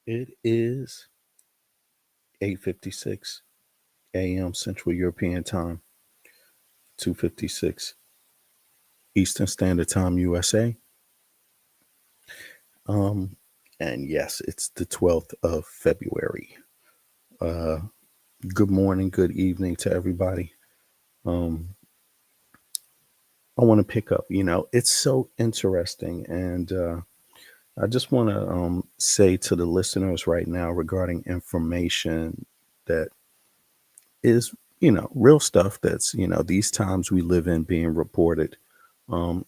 It is 8:56 a.m. Central European Time, 2:56 Eastern Standard Time USA. Um, and yes, it's the 12th of February. Uh, Good morning, good evening to everybody. Um, I want to pick up, it's so interesting. And I just want to say to the listeners right now regarding information that is, real stuff that's, these times we live in being reported. Um,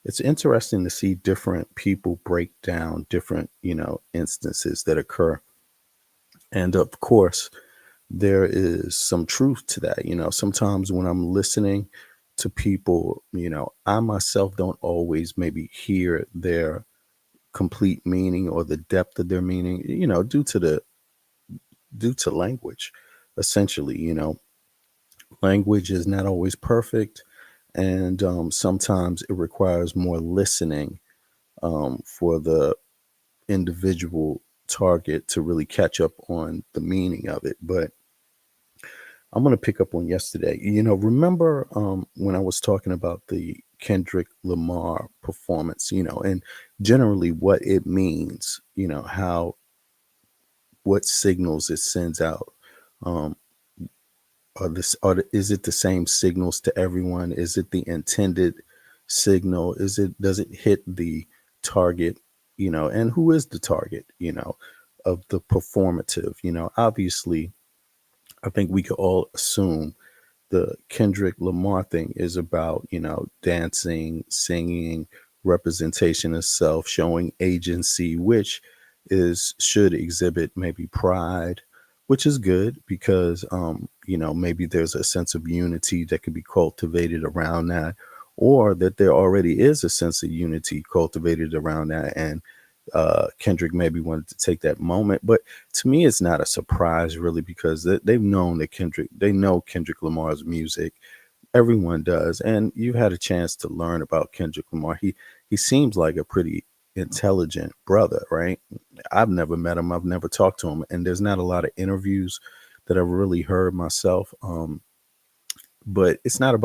it's interesting to see different people break down different, instances that occur. And of course, there is some truth to that. Sometimes when I'm listening to people, I myself don't always maybe hear their complete meaning or the depth of their meaning, due to language. Essentially, language is not always perfect, and sometimes it requires more listening for the individual target to really catch up on the meaning of it. But I'm going to pick up on yesterday. Remember when I was talking about the Kendrick Lamar performance, and generally what it means, how what signals it sends out. Um, is it the same signals to everyone? Is it the intended signal? Does it hit the target? And who is the target? Of the performative. Obviously, I think we could all assume the Kendrick Lamar thing is about, dancing, singing, representation of self, showing agency, which is should exhibit maybe pride, which is good because maybe there's a sense of unity that can be cultivated around that, or that there already is a sense of unity cultivated around that. And Kendrick maybe wanted to take that moment, but to me, it's not a surprise really because they've known that they know Kendrick Lamar's music. Everyone does, and you've had a chance to learn about Kendrick Lamar. He seems like a pretty intelligent brother, right? I've never met him. I've never talked to him, and there's not a lot of interviews that I've really heard myself. But it's not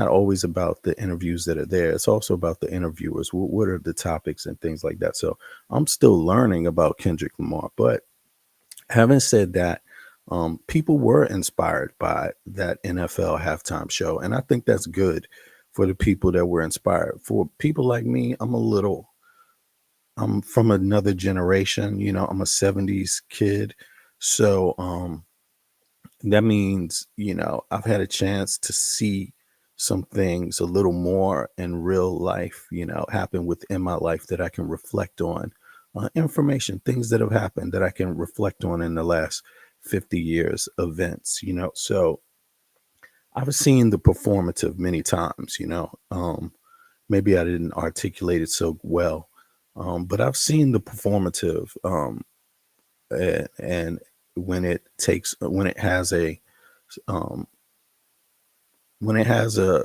always about the interviews that are there. It's also about the interviewers. What are the topics and things like that. So I'm still learning about Kendrick Lamar. But having said that, people were inspired by that NFL halftime show, and I think that's good for the people that were inspired. For people like me, I'm from another generation. I'm a '70s kid, so that means I've had a chance to see some things a little more in real life happen within my life that I can reflect on, information, things that have happened that I can reflect on in the last 50 years, events. So I've seen the performative many times. Maybe I didn't articulate it so well, but I've seen the performative, and when it has a um, when it has a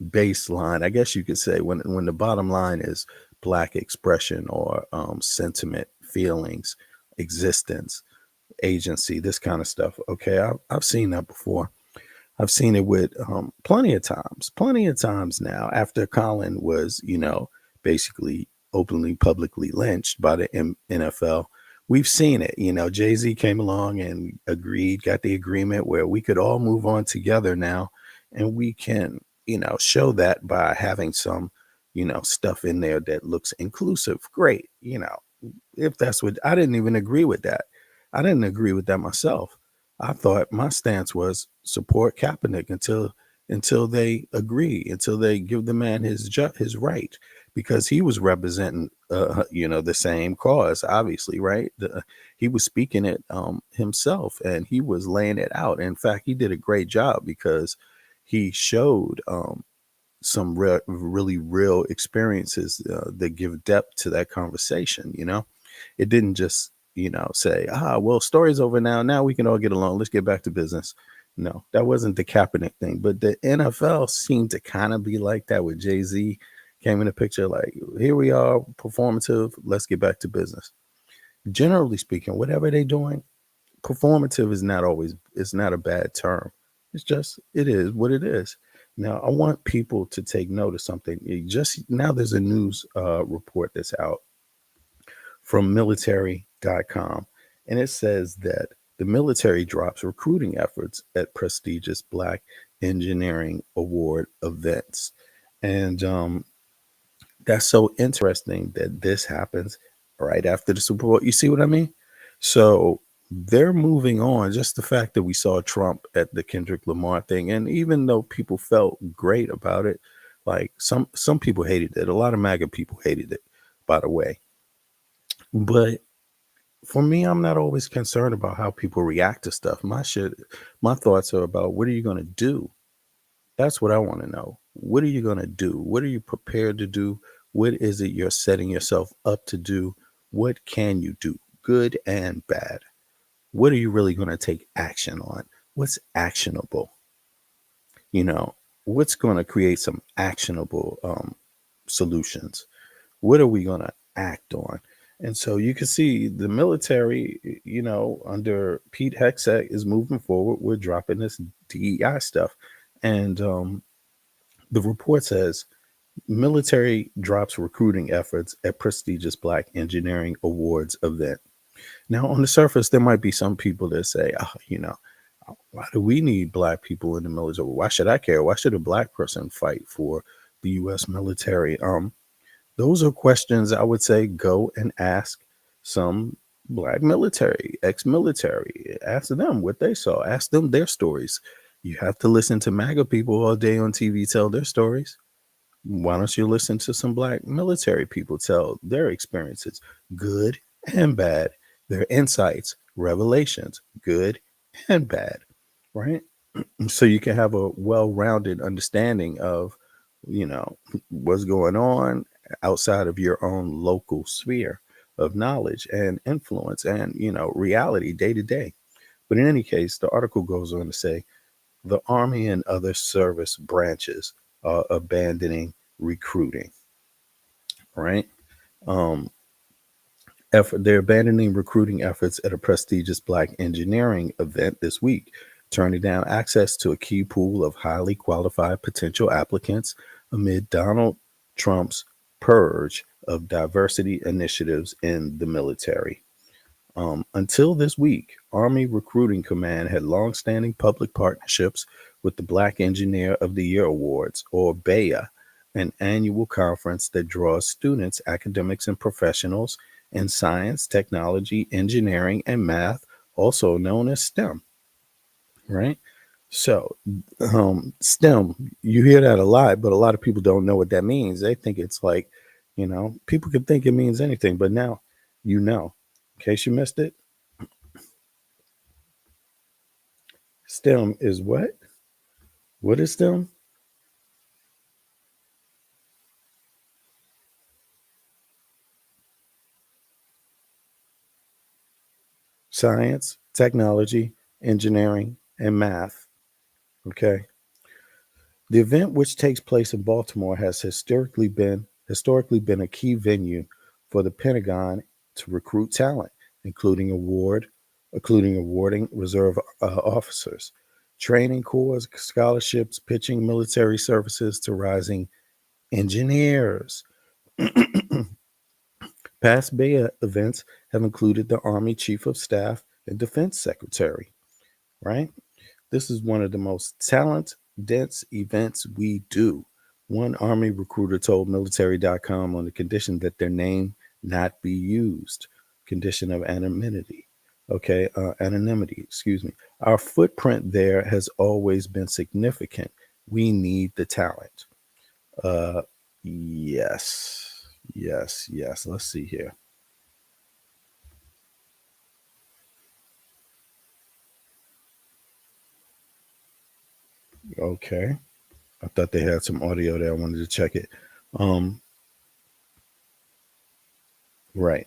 baseline, I guess you could say, when the bottom line is black expression or sentiment, feelings, existence, agency, this kind of stuff. Okay, I've seen that before. I've seen it with plenty of times now. After Colin was, basically openly, publicly lynched by the NFL, we've seen it. Jay-Z came along and got the agreement where we could all move on together now, and we can, show that by having some, stuff in there that looks inclusive. Great, if that's what I didn't even agree with that. I didn't agree with that myself. I thought my stance was support Kaepernick until they agree, until they give the man his right, because he was representing the same cause, obviously, right? He was speaking it himself, and he was laying it out. In fact, he did a great job because he showed some really real experiences that give depth to that conversation. It didn't just say, well, story's over now we can all get along, let's get back to business. No, that wasn't the Kaepernick thing, but the NFL seemed to kind of be like that with Jay-Z came in the picture like, here we are, performative, let's get back to business. Generally speaking, whatever they're doing, performative is not always, it's not a bad term. It's just, it is what it is. Now, I want people to take note of something. Just now, there's a news report that's out from military.com, and it says that the military drops recruiting efforts at prestigious Black Engineering Award events. And that's so interesting that this happens right after the Super Bowl. You see what I mean? So they're moving on. Just the fact that we saw Trump at the Kendrick Lamar thing, and even though people felt great about it, like some people hated it. A lot of MAGA people hated it, by the way. But for me, I'm not always concerned about how people react to stuff. My thoughts are about what are you going to do? That's what I want to know. What are you going to do? What are you prepared to do? What is it you're setting yourself up to do? What can you do? Good and bad. What are you really going to take action on? What's actionable? You know, what's going to create some actionable solutions? What are we going to act on? And so you can see the military, under Pete Hegseth is moving forward. We're dropping this DEI stuff. And the report says military drops recruiting efforts at prestigious Black Engineering Awards event. Now, on the surface, there might be some people that say, why do we need Black people in the military? Why should I care? Why should a Black person fight for the U.S. military? Those are questions I would say go and ask some Black military, ex-military. Ask them what they saw. Ask them their stories. You have to listen to MAGA people all day on TV tell their stories. Why don't you listen to some Black military people tell their experiences, good and bad, their insights, revelations, good and bad, right? So you can have a well-rounded understanding of, what's going on outside of your own local sphere of knowledge and influence and, reality day to day. But in any case, the article goes on to say the Army and other service branches are abandoning recruiting, right? Um, they're abandoning recruiting efforts at a prestigious Black engineering event this week, turning down access to a key pool of highly qualified potential applicants amid Donald Trump's purge of diversity initiatives in the military. Until this week, Army Recruiting Command had longstanding public partnerships with the Black Engineer of the Year Awards, or BEA, an annual conference that draws students, academics, and professionals in science, technology, engineering, and math, also known as STEM, right? So, STEM, you hear that a lot, but a lot of people don't know what that means. They think it's like, people can think it means anything, but now you know. In case you missed it, STEM is what? What is STEM? Science, technology, engineering, and math. Okay. The event, which takes place in Baltimore, has historically been a key venue for the Pentagon to recruit talent, including awarding reserve officers, training corps scholarships, pitching military services to rising engineers. Past Bay events have included the Army Chief of Staff and Defense Secretary, right? This is one of the most talent dense events we do. One Army recruiter told military.com on the condition that their name not be used, condition of anonymity. Okay, anonymity, excuse me. Our footprint there has always been significant. We need the talent. Uh, yes, yes. Let's see here. Okay, I thought they had some audio there. I wanted to check it. Um, right.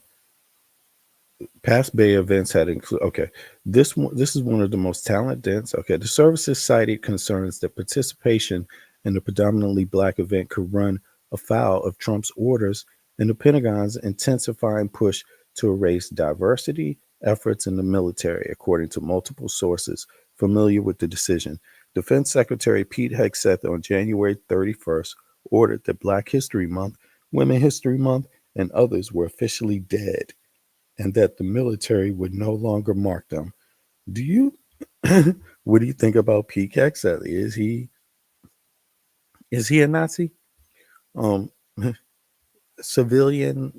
Past Bay events had included. Okay, this is one of the most talent dense. Okay, the services cited concerns that participation in the predominantly Black event could run afoul of Trump's orders and the Pentagon's intensifying push to erase diversity efforts in the military, according to multiple sources familiar with the decision. Defense Secretary Pete Hegseth on January 31st ordered that Black History Month, Women History Month, and others were officially dead, and that the military would no longer mark them. Do you what do you think about Pete Hegseth? Is he a Nazi? Um Civilian,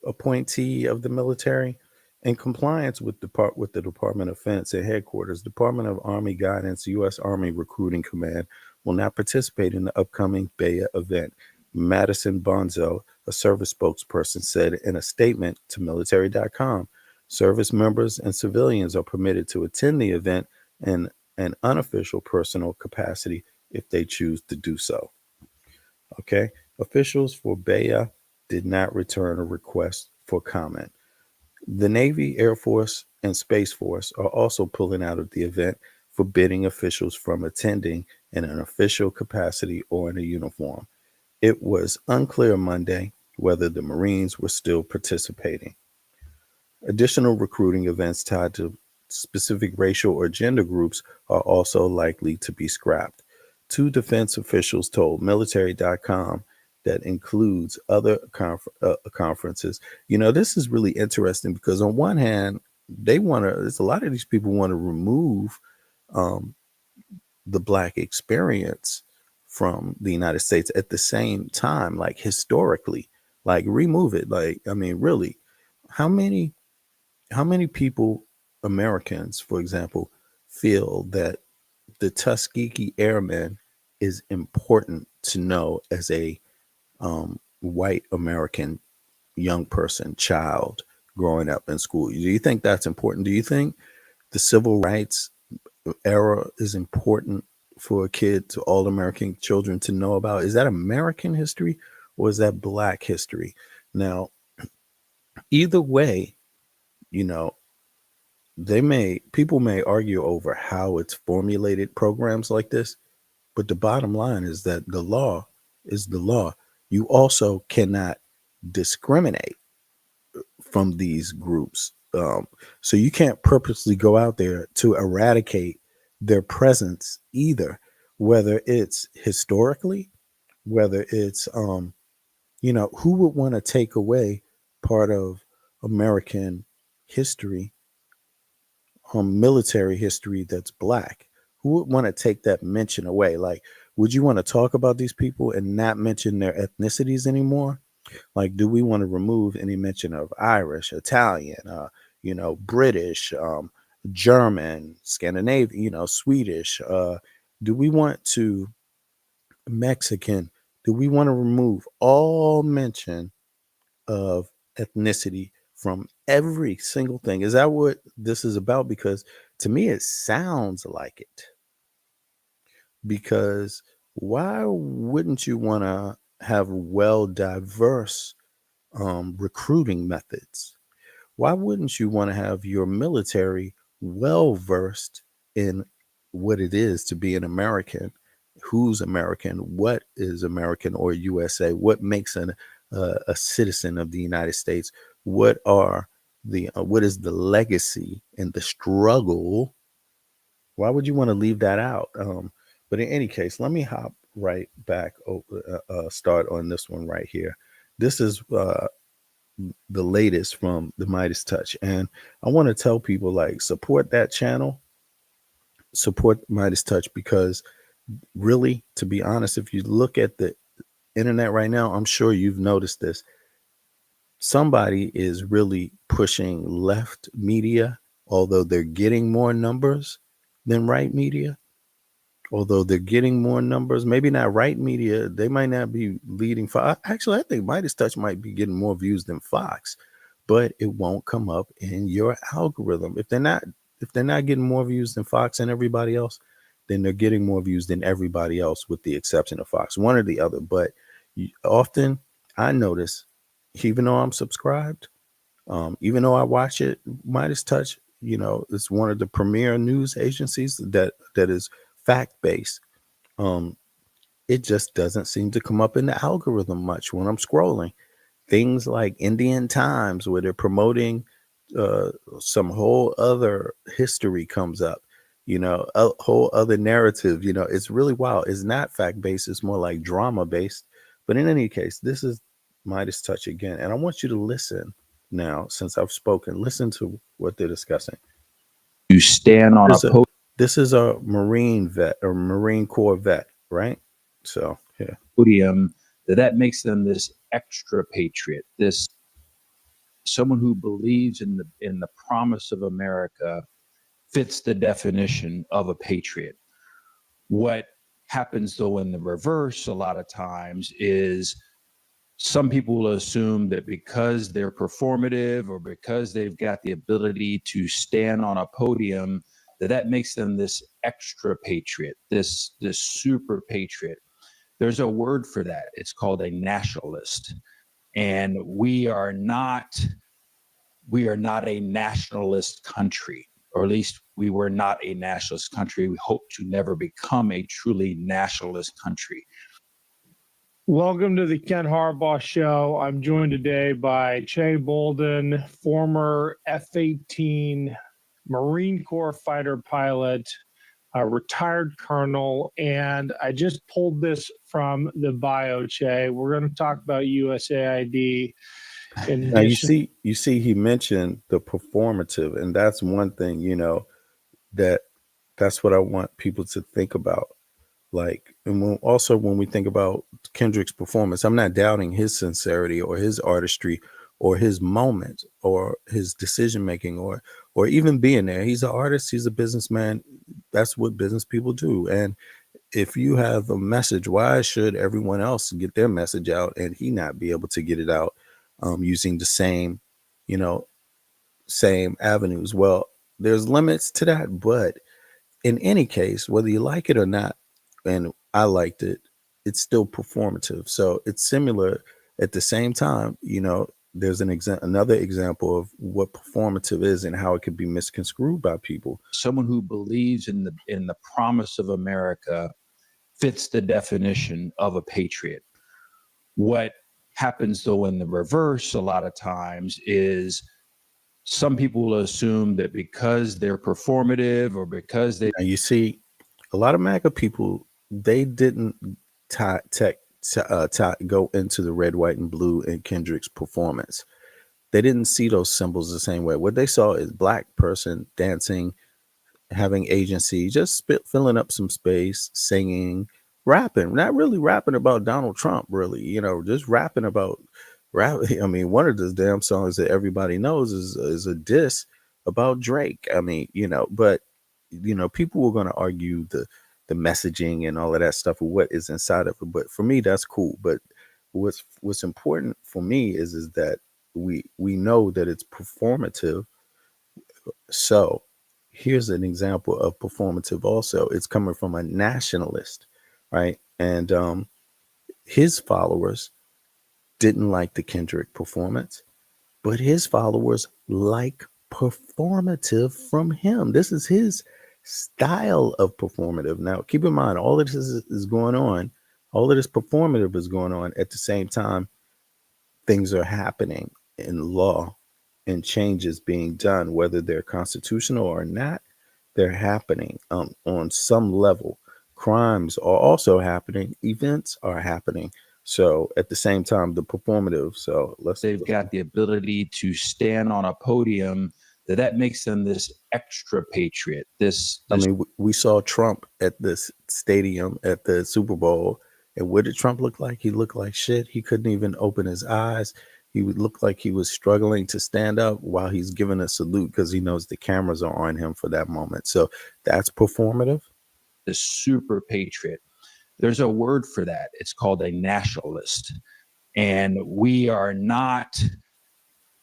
appointee of the military in compliance with the Department of Defense and headquarters, Department of Army Guidance, U.S. Army Recruiting Command will not participate in the upcoming BEA event. Madison Bonzo, a service spokesperson, said in a statement to military.com, service members and civilians are permitted to attend the event in an unofficial personal capacity if they choose to do so. Okay. Officials for BEA did not return a request for comment. The Navy, Air Force, and Space Force are also pulling out of the event, forbidding officials from attending in an official capacity or in a uniform. It was unclear Monday whether the Marines were still participating. Additional recruiting events tied to specific racial or gender groups are also likely to be scrapped. Two defense officials told military.com that includes other conferences. This is really interesting because, on one hand, there's a lot of these people want to remove um, the Black experience from the United States at the same time, like historically, like remove it. Like, I mean, really, how many how many people, Americans, for example, feel that the Tuskegee Airmen is important to know as a white American young person, child growing up in school? Do you think that's important? Do you think the civil rights era is important for a kid, to all American children to know about? Is that American history or is that Black history? Now, either way, you know, people may argue over how it's formulated programs like this, but the bottom line is that the law is the law. You also cannot discriminate from these groups. So you can't purposely go out there to eradicate their presence either, whether it's historically, whether it's, who would want to take away part of American history, military history that's Black? Who would want to take that mention away? Like, would you want to talk about these people and not mention their ethnicities anymore? Like, do we want to remove any mention of Irish, Italian, British, German, Scandinavian, Swedish? Do we want to Mexican? Do we want to remove all mention of ethnicity from every single thing? Is that what this is about? Because to me, it sounds like it. Because why wouldn't you want to have well diverse recruiting methods? Why wouldn't you want to have your military well versed in what it is to be an American? Who's American? What is American or USA? What makes a citizen of the United States? What is the legacy and the struggle? Why would you want to leave that out? But in any case, let me hop right back. Start on this one right here. This is the latest from the Midas Touch, and I want to tell people, like, support that channel, support Midas Touch, because really, to be honest, if you look at the internet right now, I'm sure you've noticed this. Somebody is really pushing left media, although they're getting more numbers than right media. Although they're getting more numbers, maybe not right media. They might not be leading. Actually, I think Midas Touch might be getting more views than Fox, but it won't come up in your algorithm. If they're not getting more views than Fox and everybody else, then they're getting more views than everybody else, with the exception of Fox, one or the other. But often I notice, even though I'm subscribed, even though I watch it, Midas Touch, it's one of the premier news agencies that is fact based. Um, it just doesn't seem to come up in the algorithm much when I'm scrolling. Things like Indian Times, where they're promoting uh, some whole other history comes up, a whole other narrative. It's really wild. It's not fact based, it's more like drama based. But in any case, this is Midas Touch again. And I want you to listen now, since I've spoken, listen to what they're discussing. You stand on a There's a, this is a Marine vet or Marine Corps vet, right? So, yeah. podium, that makes them this extra patriot, this someone who believes in the promise of America, fits the definition of a patriot. What happens though in the reverse a lot of times is some people will assume that because they're performative or because they've got the ability to stand on a podium, that makes them this extra patriot, this super patriot. There's a word for that. It's called a nationalist. And we are not a nationalist country, or at least we were not a nationalist country. We hope to never become a truly nationalist country. Welcome to the Ken Harbaugh Show. I'm joined today by Che Bolden, former F-18 Marine Corps fighter pilot, a retired colonel, and I just pulled this from the bio, Che. We're going to talk about USAID. Now you see, he mentioned the performative, and that's one thing, that that's what I want people to think about. Like, and also when we think about Kendrick's performance, I'm not doubting his sincerity or his artistry or his moment or his decision making or even being there. He's an artist, he's a businessman. That's what business people do. And if you have a message, why should everyone else get their message out and he not be able to get it out using the same, you know, same avenues? Well, there's limits to that, but in any case, whether you like it or not, and I liked it, it's still performative. So it's similar at the same time, there's another example of what performative is and how it could be misconstrued by people. Someone who believes in the promise of America fits the definition of a patriot. What happens though in the reverse a lot of times is some people will assume that because they're performative or because they Now you see, a lot of MAGA people, they didn't go into the red, white, and blue in Kendrick's performance. They didn't see those symbols the same way. What they saw is black person dancing, having agency, just filling up some space, singing, rapping, not really rapping about Donald Trump, really, just rapping about rap. I mean, one of the damn songs that everybody knows is a diss about Drake. I mean, but people were going to argue the messaging and all of that stuff, or what is inside of it. But for me, that's cool. But what's important for me is that we know that it's performative. So here's an example of performative also. It's coming from a nationalist, right? And his followers didn't like the Kendrick performance, but his followers like performative from him. This is his style of performative. Now, keep in mind, all of this is going on. All of this performative is going on at the same time. Things are happening in law and changes being done, whether they're constitutional or not. They're happening on some level. Crimes are also happening. Events are happening. So at the same time, the performative. So they've got the ability to stand on a podium, that makes them this extra patriot. I mean, we saw Trump at this stadium at the Super Bowl, and what did Trump look like? He looked like shit. He couldn't even open his eyes. He would look like he was struggling to stand up while he's giving a salute because he knows the cameras are on him for that moment. So that's performative. The super patriot. There's a word for that. It's called a nationalist. And we are not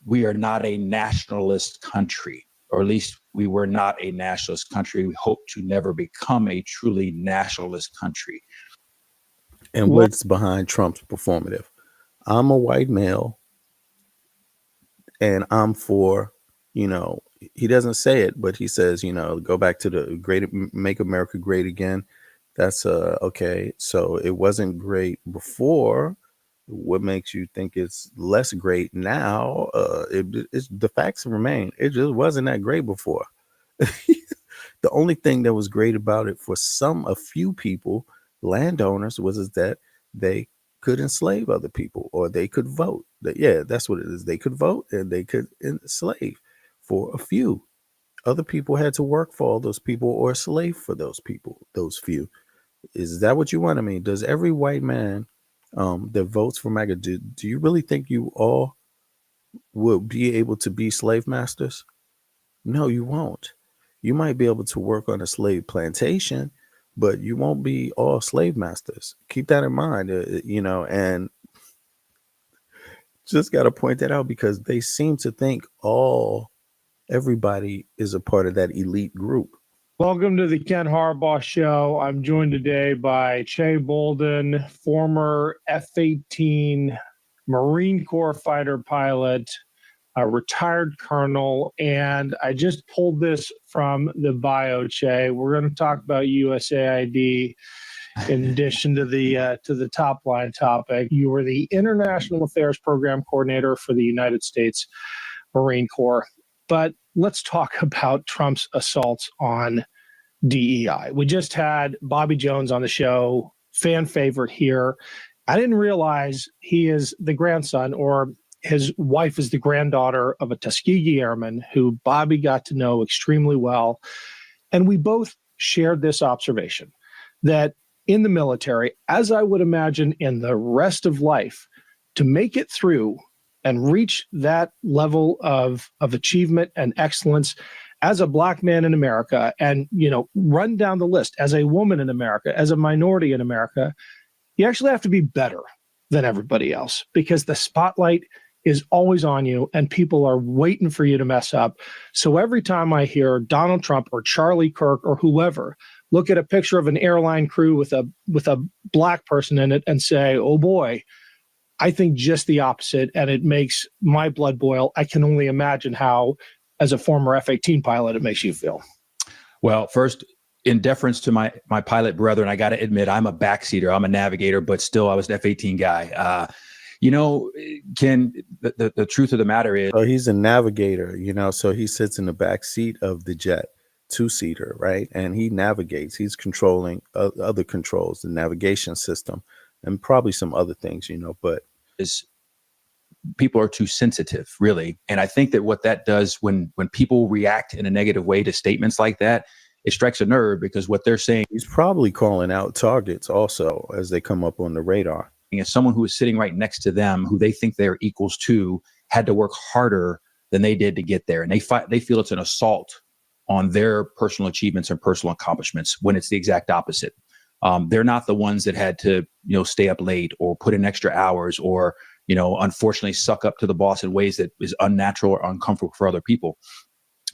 a nationalist country, or at least we were not a nationalist country. We hope to never become a truly nationalist country. And what's behind Trump's performative? I'm a white male and I'm for, he doesn't say it, but he says, go back to the great, make America great again. That's okay. So it wasn't great before. What makes you think it's less great now? It's the facts remain. It just wasn't that great before. The only thing that was great about it for a few people, landowners, was is that they could enslave other people or they could vote. Yeah, that's what it is. They could vote and they could enslave for a few. Other people had to work for all those people or slave for those people, those few. Is that what you want? I mean, does every white man that votes for MAGA, do you really think you all will be able to be slave masters? No, you won't. You might be able to work on a slave plantation, but you won't be all slave masters. Keep that in mind, and just got to point that out because they seem to think everybody is a part of that elite group. Welcome to the Ken Harbaugh Show. I'm joined today by Che Bolden, former F 18 Marine Corps fighter pilot, a retired colonel, and I just pulled this from the bio, Che. We're going to talk about USAID in addition to the top line topic. You were the International Affairs Program Coordinator for the United States Marine Corps. But let's talk about Trump's assaults on DEI. We just had Bobby Jones on the show, fan favorite here. I didn't realize he is the grandson, or his wife is the granddaughter of a Tuskegee Airman who Bobby got to know extremely well. And we both shared this observation that in the military, as I would imagine in the rest of life, to make it through and reach that level of achievement and excellence as a Black man in America, and run down the list as a woman in America, as a minority in America, you actually have to be better than everybody else because the spotlight is always on you and people are waiting for you to mess up. So every time I hear Donald Trump or Charlie Kirk or whoever look at a picture of an airline crew with a Black person in it and say, oh boy, I think just the opposite, and it makes my blood boil. I can only imagine how, as a former F-18 pilot, it makes you feel. Well, first, in deference to my pilot brethren, I got to admit I'm a backseater. I'm a navigator, but still I was an F-18 guy. Ken, the truth of the matter is, oh, he's a navigator, so he sits in the back seat of the jet, two-seater, right? And he navigates. He's controlling other controls, the navigation system, and probably some other things, but is people are too sensitive, really. And I think that what that does when people react in a negative way to statements like that, it strikes a nerve because what they're saying, he's probably calling out targets also as they come up on the radar. is someone who is sitting right next to them, who they think they're equals to, had to work harder than they did to get there. And they feel it's an assault on their personal achievements and personal accomplishments when it's the exact opposite. They're not the ones that had to, stay up late or put in extra hours or, unfortunately suck up to the boss in ways that is unnatural or uncomfortable for other people.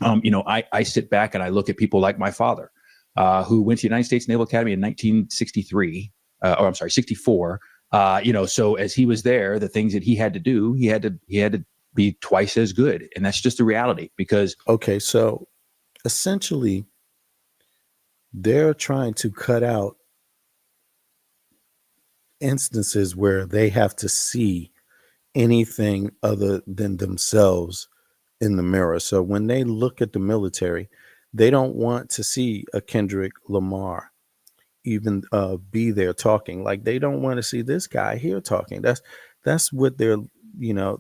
I sit back and I look at people like my father, who went to the United States Naval Academy in 1963, 64. So as he was there, the things that he had to do, he had to be twice as good. And that's just the reality because. Okay. So essentially they're trying to cut out instances where they have to see anything other than themselves in the mirror. So when they look at the military, they don't want to see a Kendrick Lamar even be there talking. Like they don't want to see this guy here talking. That's what they're,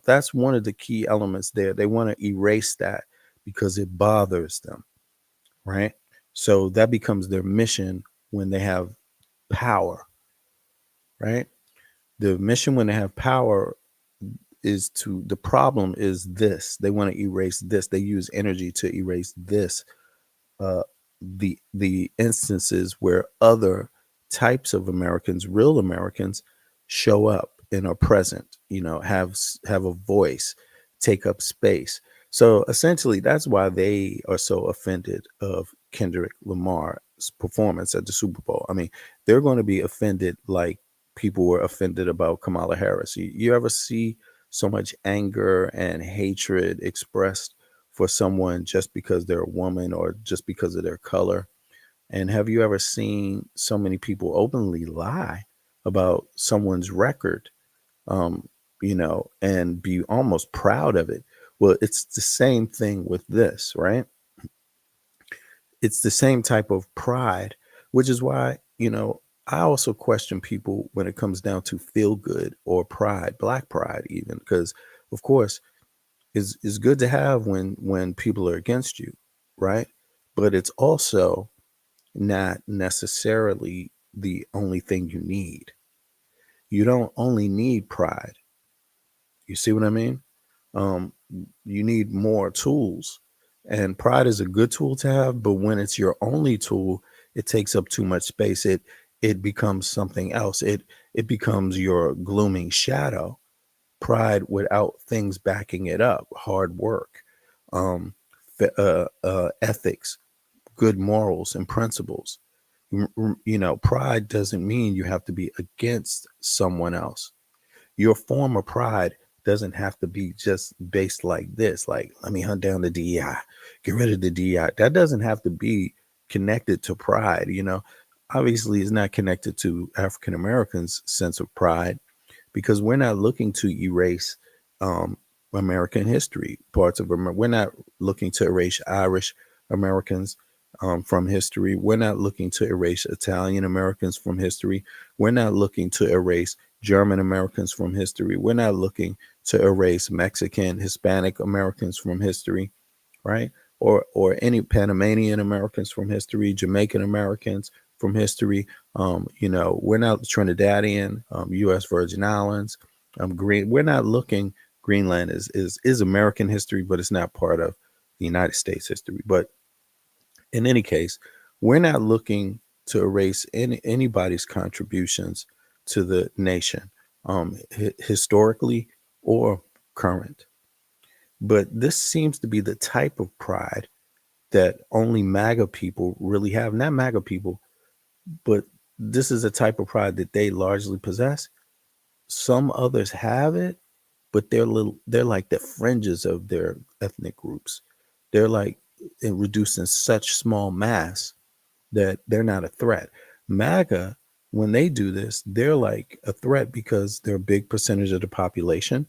that's one of the key elements there. They want to erase that because it bothers them, right? So that becomes their mission when they have power, right? The mission when they have power the problem is this. They want to erase this. They use energy to erase this. The instances where other types of Americans, real Americans, show up and are present, have a voice, take up space. So essentially that's why they are so offended of Kendrick Lamar's performance at the Super Bowl. I mean, they're going to be offended like people were offended about Kamala Harris. You ever see so much anger and hatred expressed for someone just because they're a woman or just because of their color? And have you ever seen so many people openly lie about someone's record, um, and be almost proud of it? Well, it's the same thing with this, right? It's the same type of pride, which is why, I also question people when it comes down to feel good or pride, black pride, even, because, of course, is good to have when people are against you, right? But it's also not necessarily the only thing you need. You don't only need pride. You see what I mean? Um, you need more tools. And pride is a good tool to have, but when it's your only tool, it takes up too much space. It becomes something else. It becomes your glooming shadow. Pride without things backing it up, hard work, um, ethics, good morals and principles. Pride doesn't mean you have to be against someone else. Your form of pride doesn't have to be just based like this, like, let me hunt down the DEI, get rid of the DEI. That doesn't have to be connected to pride. Obviously it's not connected to African Americans' sense of pride, because we're not looking to erase um, American history, parts of America. We're not looking to erase Irish Americans from history. We're not looking to erase Italian Americans from history. We're not looking to erase German Americans from history. We're not looking to erase Mexican, Hispanic Americans from history, right? Or any Panamanian Americans from history, Jamaican Americans from history. We're not Trinidadian, U.S. Virgin Islands, Green. We're not looking. Greenland is American history, but it's not part of the United States history. But in any case, we're not looking to erase anybody's contributions to the nation, historically or current. But this seems to be the type of pride that only MAGA people really have. Not MAGA people, but this is a type of pride that they largely possess. Some others have it, but they're like the fringes of their ethnic groups. They're like reduced in such small mass that they're not a threat. MAGA, when they do this, they're like a threat because they're a big percentage of the population,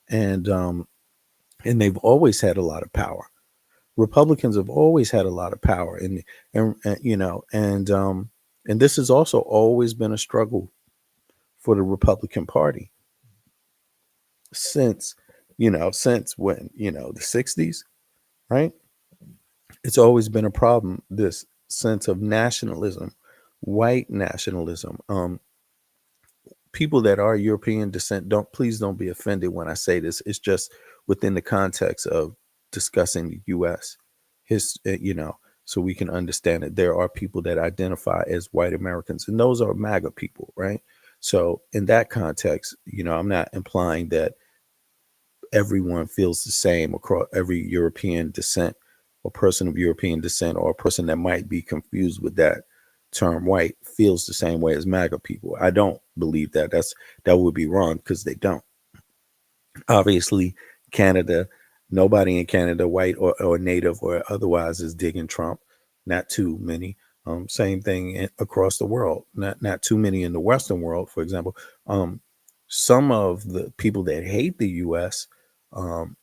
and and they've always had a lot of power. Republicans have always had a lot of power, and this has also always been a struggle for the Republican Party since since when the 60s, right? It's always been a problem, this sense of nationalism, white nationalism. People that are European descent, don't be offended when I say this. It's just within the context of discussing the U.S. So we can understand that there are people that identify as white Americans, and those are MAGA people, right? So in that context, I'm not implying that everyone feels the same across every European descent or person of European descent, or a person that might be confused with that term white feels the same way as MAGA people. I don't believe that. That would be wrong, because they don't. Obviously, Canada, nobody in Canada, white or native or otherwise, is digging Trump. Not too many. Same thing across the world. Not too many in the Western world, for example. Some of the people that hate the U.S.,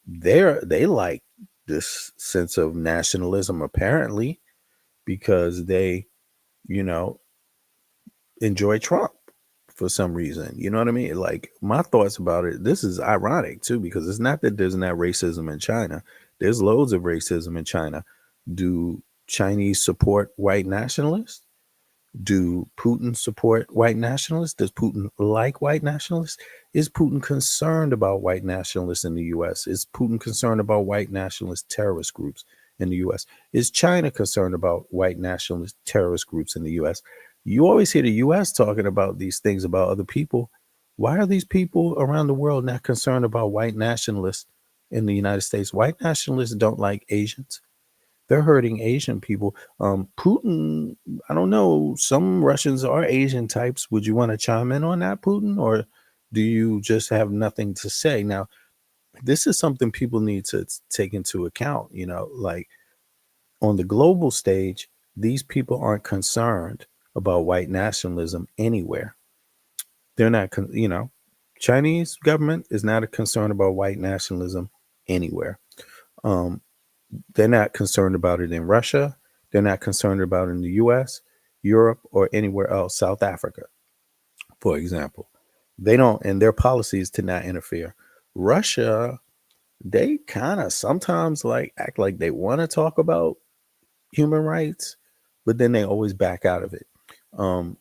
they like this sense of nationalism, apparently, because they, you know, enjoy Trump for some reason. You know what I mean? Like, my thoughts about it, this is ironic too, because it's not that there's not racism in China. There's loads of racism in China. Do Chinese support white nationalists? Do Putin support white nationalists? Does Putin like white nationalists? Is Putin concerned about white nationalists in the US? Is Putin concerned about white nationalist terrorist groups in the US? Is China concerned about white nationalist terrorist groups in the US? You always hear the US talking about these things about other people. Why are these people around the world not concerned about white nationalists in the United States? White nationalists don't like Asians. They're hurting Asian people. Putin, I don't know. Some Russians are Asian types. Would you want to chime in on that, Putin, or do you just have nothing to say? Now, this is something people need to take into account. Like, on the global stage, these people aren't concerned about white nationalism anywhere. They're not, Chinese government is not a concern about white nationalism anywhere. Um, they're not concerned about it in Russia. They're not concerned about it in the U.S., Europe, or anywhere else. South Africa, for example, they don't, and their policy is to not interfere. Russia, they kind of sometimes like act like they want to talk about human rights, but then they always back out of it. Um,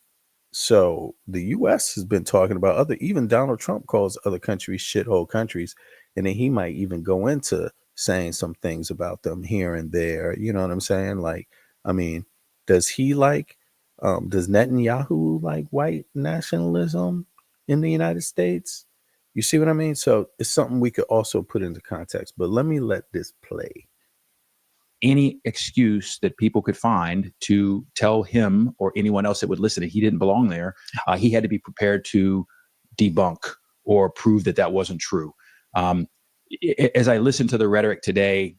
so the U.S. has been talking about even Donald Trump calls other countries shithole countries, and then he might even go into saying some things about them here and there. You know what I'm saying? Like, I mean, does he like, does Netanyahu like white nationalism in the United States? You see what I mean? So it's something we could also put into context. But let me let this play. Any excuse that people could find to tell him or anyone else that would listen that he didn't belong there, he had to be prepared to debunk or prove that that wasn't true. As I listen to the rhetoric today,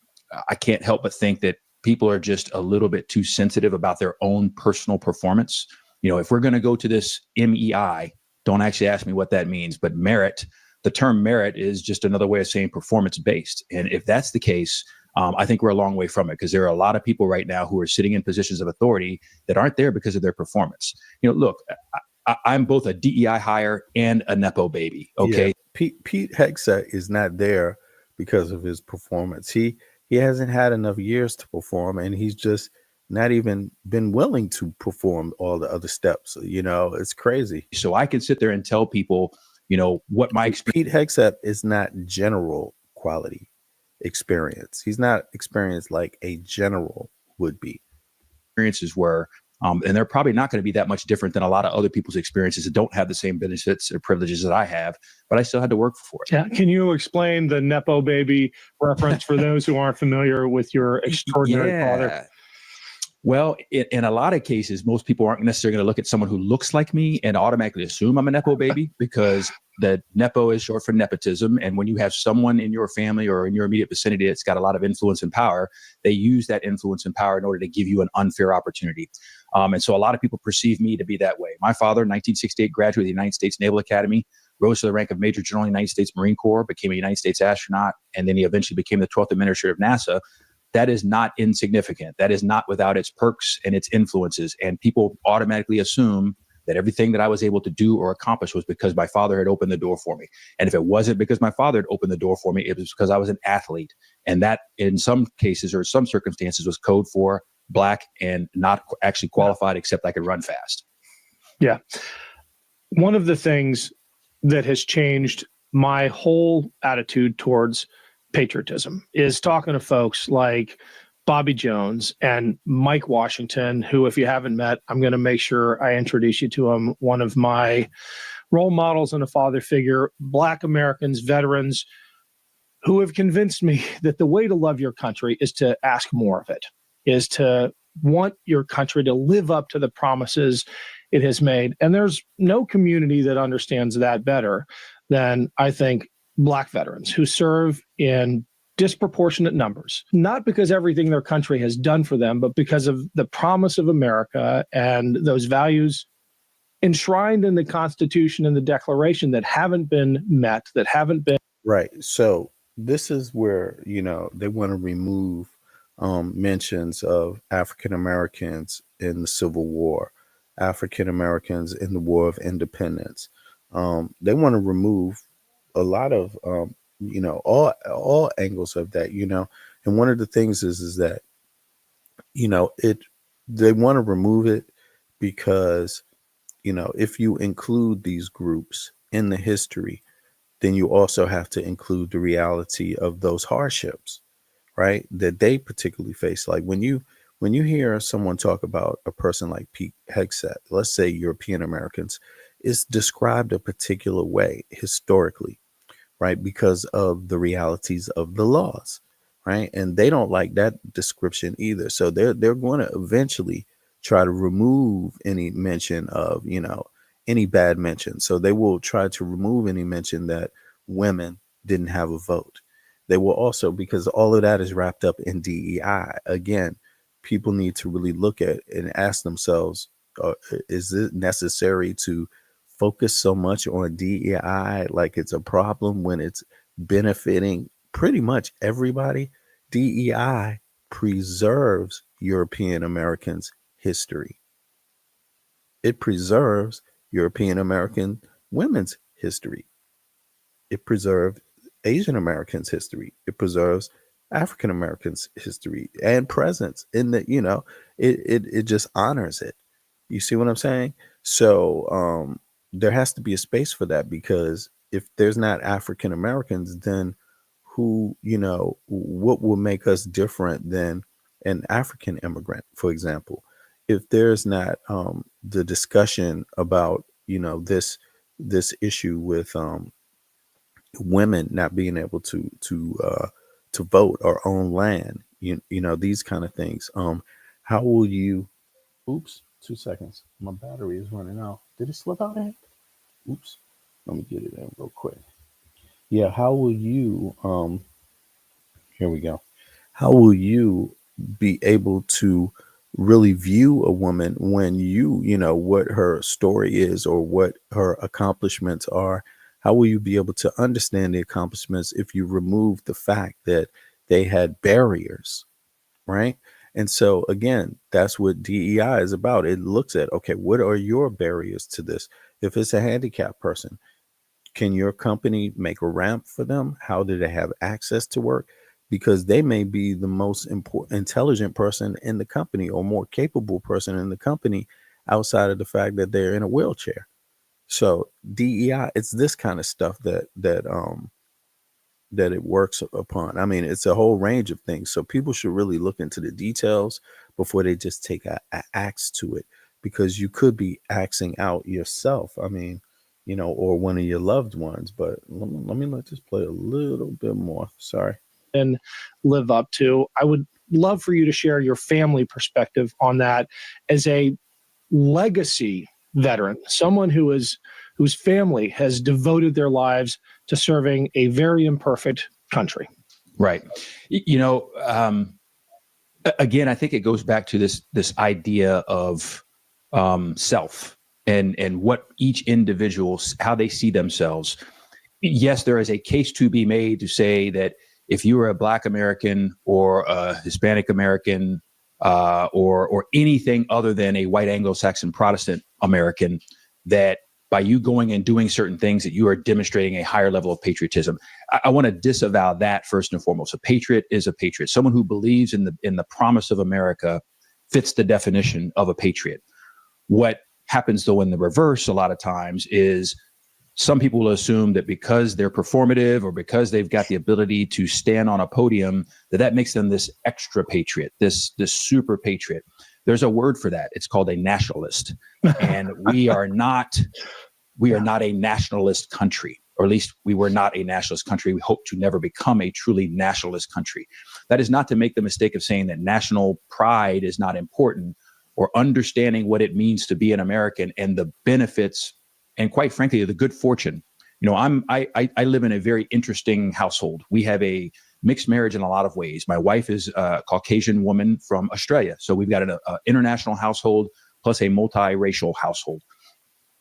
I can't help but think that people are just a little bit too sensitive about their own personal performance. If we're going to go to this MEI, don't actually ask me what that means, but merit, the term merit is just another way of saying performance based. And if that's the case, I think we're a long way from it, because there are a lot of people right now who are sitting in positions of authority that aren't there because of their performance. Look, I'm both a DEI hire and a Nepo baby. Okay. Yeah. Pete Hegseth is not there because of his performance. He hasn't had enough years to perform, and he's just not even been willing to perform all the other steps. It's crazy. So I can sit there and tell people, what my experience. Pete Hegseth is not general quality experience. He's not experienced like a general would be. Experiences were, and they're probably not going to be that much different than a lot of other people's experiences that don't have the same benefits or privileges that I have, but I still had to work for it. Yeah. Can you explain the Nepo baby reference for those who aren't familiar with your extraordinary father? Well, in a lot of cases, most people aren't necessarily going to look at someone who looks like me and automatically assume I'm a Nepo baby, because the Nepo is short for nepotism. And when you have someone in your family or in your immediate vicinity that's got a lot of influence and power, they use that influence and power in order to give you an unfair opportunity. And so a lot of people perceive me to be that way. My father, 1968 graduate of the United States Naval Academy, rose to the rank of Major General in the United States Marine Corps, became a United States astronaut, and then he eventually became the 12th Administrator of NASA. That is not insignificant. That is not without its perks and its influences. And people automatically assume that everything that I was able to do or accomplish was because my father had opened the door for me. And if it wasn't because my father had opened the door for me, it was because I was an athlete. And that, in some cases or some circumstances, was code for Black and not actually qualified, except I could run fast. Yeah. One of the things that has changed my whole attitude towards patriotism is talking to folks like Bobby Jones and Mike Washington, who, if you haven't met, I'm going to make sure I introduce you to him. One of my role models and a father figure, Black Americans, veterans, who have convinced me that the way to love your country is to ask more of it, is to want your country to live up to the promises it has made. And there's no community that understands that better than, I think, Black veterans who serve in disproportionate numbers, not because everything their country has done for them, but because of the promise of America and those values enshrined in the Constitution and the Declaration that haven't been met, that haven't been. Right. So this is where, they want to remove mentions of African Americans in the Civil War, African Americans in the War of Independence. They want to remove a lot of all angles of that, and one of the things is that they want to remove it because if you include these groups in the history, then you also have to include the reality of those hardships, right, that they particularly face. Like when you hear someone talk about a person like Pete Hegseth, let's say European Americans, is described a particular way historically, right? Because of the realities of the laws, right? And they don't like that description either. So they're going to eventually try to remove any mention of, any bad mention. So they will try to remove any mention that women didn't have a vote. They will also, because all of that is wrapped up in DEI. Again, people need to really look at and ask themselves, is it necessary to focus so much on DEI like it's a problem when it's benefiting pretty much everybody? DEI preserves European Americans' history. It preserves European American women's history. It preserves Asian Americans' history. It preserves African Americans' history and presence in the, it just honors it. You see what I'm saying? So there has to be a space for that, because if there's not African Americans, then who, what will make us different than an African immigrant, for example? If there's not the discussion about, this issue with women not being able to vote or own land, these kind of things. How will you? Oops, 2 seconds. My battery is running out. Did it slip out? Oops. Let me get it in real quick. Yeah. How will you? Here we go. How will you be able to really view a woman when you know what her story is or what her accomplishments are? How will you be able to understand the accomplishments if you remove the fact that they had barriers, right? And so again, that's what DEI is about. It looks at, okay, what are your barriers to this? If it's a handicapped person, can your company make a ramp for them? How do they have access to work? Because they may be the most important, intelligent person in the company or more capable person in the company outside of the fact that they're in a wheelchair. So DEI, it's this kind of stuff that it works upon. I mean, it's a whole range of things. So people should really look into the details before they just take a axe to it, because you could be axing out yourself. I mean, or one of your loved ones. But let this play a little bit more. Sorry. And live up to. I would love for you to share your family perspective on that as a legacy veteran, someone whose family has devoted their lives to serving a very imperfect country. Right. Again, I think it goes back to this idea of self and what each individual, how they see themselves. Yes, there is a case to be made to say that if you are a Black American or a Hispanic American or anything other than a white Anglo-Saxon Protestant American, that by you going and doing certain things that you are demonstrating a higher level of patriotism. I want to disavow that first and foremost. A patriot is a patriot. Someone who believes in the promise of America fits the definition of a patriot. What happens though in the reverse a lot of times is some people will assume that because they're performative or because they've got the ability to stand on a podium, that makes them this extra patriot, this super patriot. There's a word for that. It's called a nationalist. And we are not a nationalist country, or at least we were not a nationalist country. We hope to never become a truly nationalist country. That is not to make the mistake of saying that national pride is not important, or understanding what it means to be an American and the benefits and, quite frankly, the good fortune. I live in a very interesting household. We have a mixed marriage in a lot of ways. My wife is a Caucasian woman from Australia. So we've got an international household plus a multiracial household.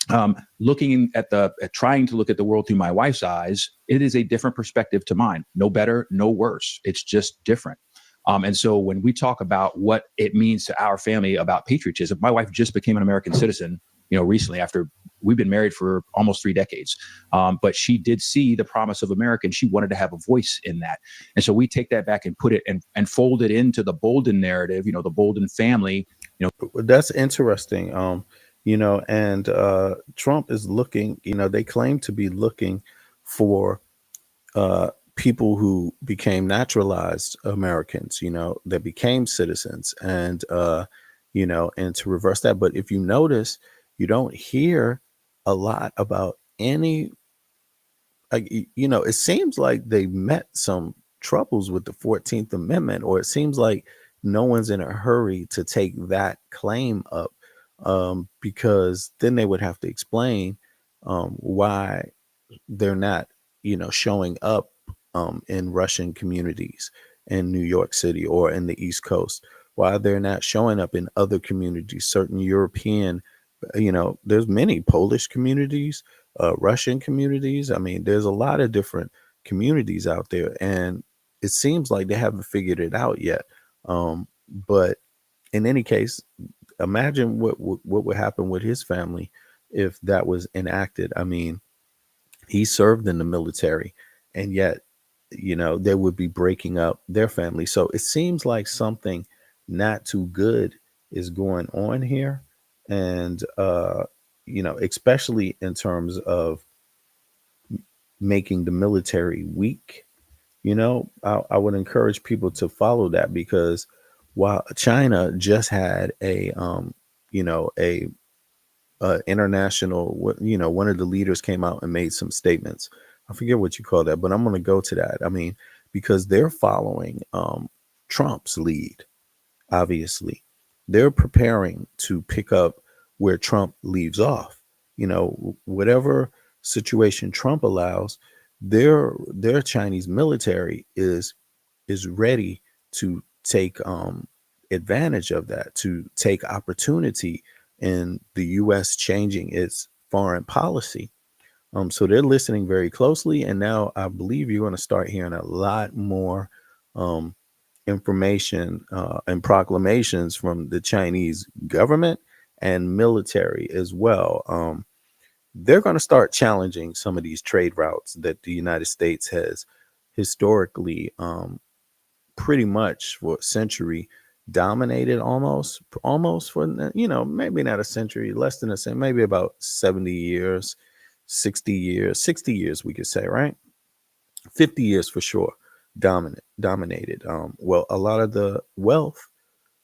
Trying to look at the world through my wife's eyes, it is a different perspective to mine. No better, no worse. It's just different. And so when we talk about what it means to our family about patriotism, my wife just became an American citizen, recently, after we've been married for almost 3 decades. But she did see the promise of America, and she wanted to have a voice in that. And so we take that back and put it and fold it into the Bolden narrative, the Bolden family. That's interesting. And Trump is looking, they claim to be looking for people who became naturalized Americans, that became citizens, and and to reverse that. But if you notice, you don't hear a lot about any, like, it seems like they met some troubles with the 14th Amendment, or it seems like no one's in a hurry to take that claim up, because then they would have to explain why they're not, showing up in Russian communities in New York City or in the East Coast, why they're not showing up in other communities, certain European, there's many Polish communities, Russian communities. I mean, there's a lot of different communities out there, and it seems like they haven't figured it out yet. But in any case, imagine what would happen with his family if that was enacted. I mean, he served in the military, and yet, they would be breaking up their family. So it seems like something not too good is going on here. And, especially in terms of making the military weak, I would encourage people to follow that, because while China just had a international, one of the leaders came out and made some statements. I forget what you call that, but I'm going to go to that. I mean, because they're following Trump's lead, obviously. They're preparing to pick up where Trump leaves off. Whatever situation Trump allows, their Chinese military is ready to take advantage of that, to take opportunity in the U.S. changing its foreign policy. So they're listening very closely, and now I believe you're going to start hearing a lot more um, information and proclamations from the Chinese government and military as well. They're going to start challenging some of these trade routes that the United States has historically pretty much for a century dominated, almost for, maybe not a century, less than a century, maybe about 70 years, 60 years we could say, right? 50 years for sure. Dominated. Well, a lot of the wealth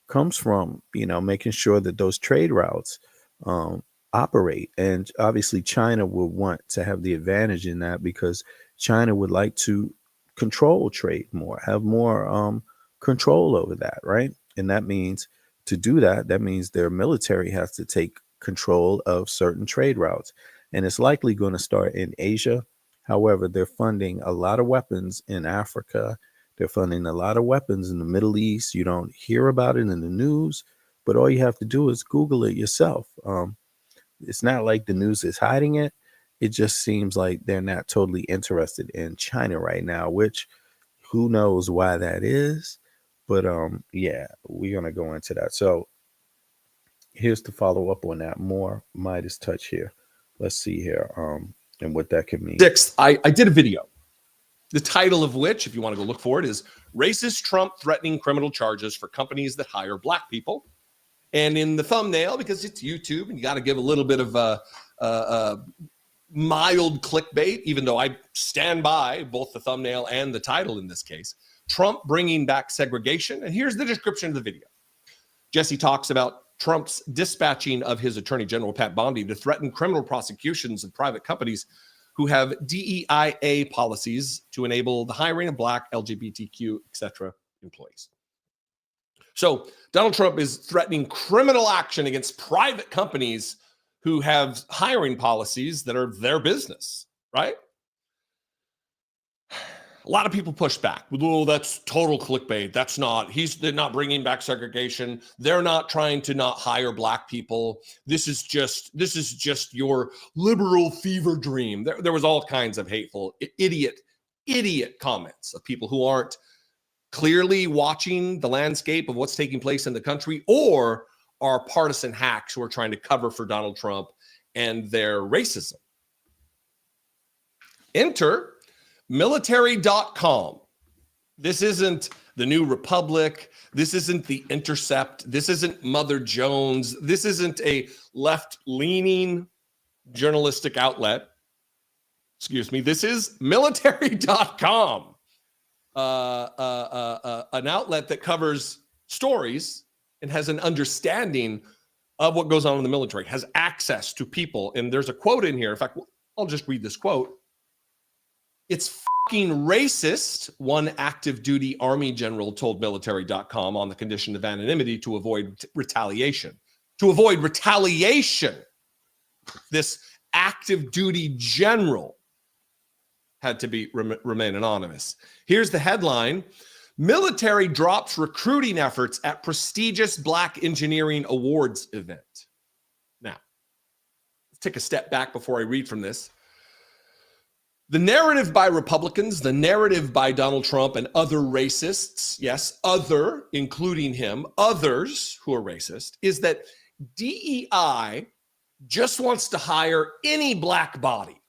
comes from, making sure that those trade routes um, operate. And obviously, China will want to have the advantage in that, because China would like to control trade more, have more control over that, right? And that means, to do that, that means their military has to take control of certain trade routes. And it's likely going to start in Asia. However, they're funding a lot of weapons in Africa. They're funding a lot of weapons in the Middle East. You don't hear about it in the news, but all you have to do is Google it yourself. It's not like the news is hiding it. It just seems like they're not totally interested in China right now, which, who knows why that is. But yeah, we're gonna go into that. So here's to follow up on that. More Midas touch here. Let's see here. And what that could mean. Sixth, I did a video. The title of which, if you want to go look for it, is Racist Trump Threatening Criminal Charges for Companies That Hire Black People. And in the thumbnail, because it's YouTube and you got to give a little bit of a mild clickbait, even though I stand by both the thumbnail and the title in this case, Trump bringing back segregation. And here's the description of the video. Jesse talks about Trump's dispatching of his Attorney General, Pat Bondi, to threaten criminal prosecutions of private companies who have DEIA policies to enable the hiring of Black, LGBTQ, etc. employees. So Donald Trump is threatening criminal action against private companies who have hiring policies that are their business, right? A lot of people push back. Oh, that's total clickbait. That's not, they're not bringing back segregation. They're not trying to not hire Black people. This is just your liberal fever dream. There was all kinds of hateful, idiot comments of people who aren't clearly watching the landscape of what's taking place in the country, or are partisan hacks who are trying to cover for Donald Trump and their racism. Enter military.com. This isn't the New Republic. This isn't the Intercept. This isn't Mother Jones. This isn't a left-leaning journalistic outlet. Excuse me. This is military.com. An outlet that covers stories and has an understanding of what goes on in the military, has access to people. And there's a quote in here. In fact, I'll just read this quote. It's fucking racist, one active duty Army general told military.com on the condition of anonymity to avoid retaliation. To avoid retaliation, this active duty general had to be remain anonymous. Here's the headline. Military drops recruiting efforts at prestigious Black Engineering Awards event. Now, let's take a step back before I read from this. The narrative by Republicans, the narrative by Donald Trump and other racists, yes, other, including him, others who are racist, is that DEI just wants to hire any Black body,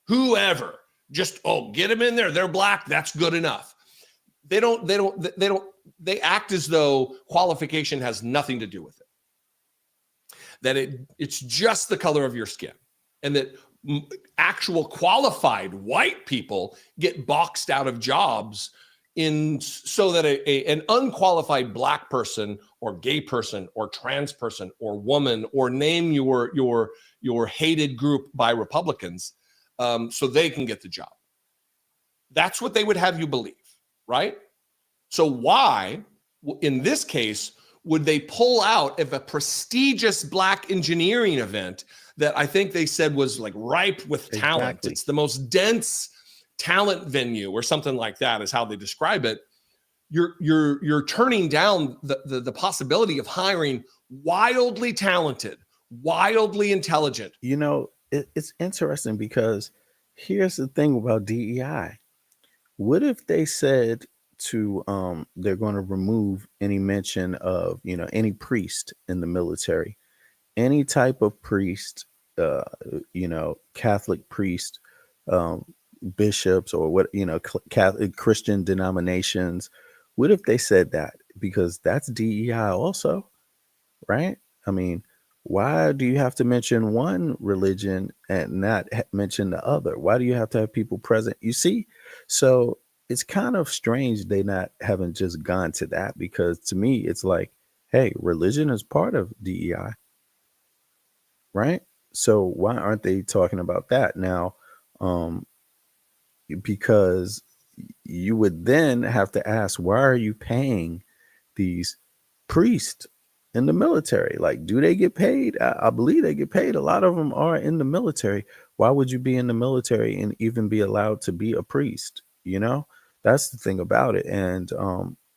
whoever, just, get them in there. They're Black. That's good enough. They act as though qualification has nothing to do with it. That it's just the color of your skin, and that actual qualified white people get boxed out of jobs so that an unqualified Black person or gay person or trans person or woman, or name your hated group by Republicans, so they can get the job. That's what they would have you believe, right? So why, in this case, would they pull out of a prestigious Black engineering event that I think they said was like ripe with talent? Exactly. It's the most dense talent venue, or something like that is how they describe it. You're turning down the possibility of hiring wildly talented, wildly intelligent. You know, it's interesting because here's the thing about DEI. What if they said they're going to remove any mention of, any priest in the military, any type of priest, Catholic priest, bishops, or what, Catholic Christian denominations. What if they said that? Because that's DEI also, right? I mean, why do you have to mention one religion and not mention the other? Why do you have to have people present? You see? So it's kind of strange they haven't just gone to that, because to me, it's like, hey, religion is part of DEI, right? So why aren't they talking about that now? Because you would then have to ask, why are you paying these priests in the military? Like, do they get paid? I believe they get paid. A lot of them are in the military. Why would you be in the military and even be allowed to be a priest? That's the thing about it. And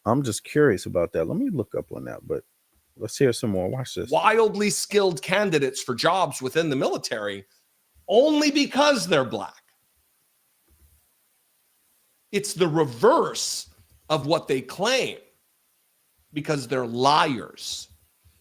I'm just curious about that. Let me look up on that, but let's hear some more. Watch this. Wildly skilled candidates for jobs within the military only because they're Black. It's the reverse of what they claim, because they're liars.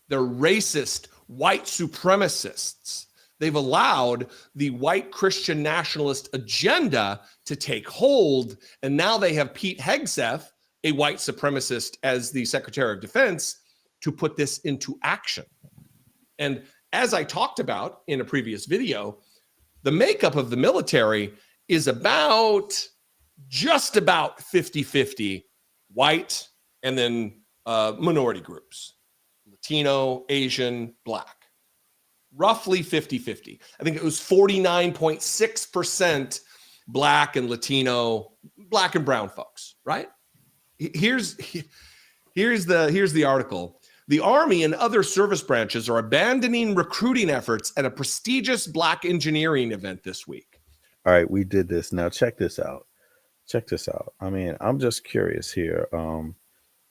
They're racist, white supremacists. They've allowed the white Christian nationalist agenda to take hold, and now they have Pete Hegseth, a white supremacist, as the Secretary of Defense, to put this into action. And as I talked about in a previous video, the makeup of the military is just about 50-50 white, and then minority groups, Latino, Asian, Black. Roughly 50-50. I think it was 49.6% Black and Latino, Black and brown folks, right? Here's the article. The Army and other service branches are abandoning recruiting efforts at a prestigious Black engineering event this week. All right, we did this. Now check this out. I mean, I'm just curious here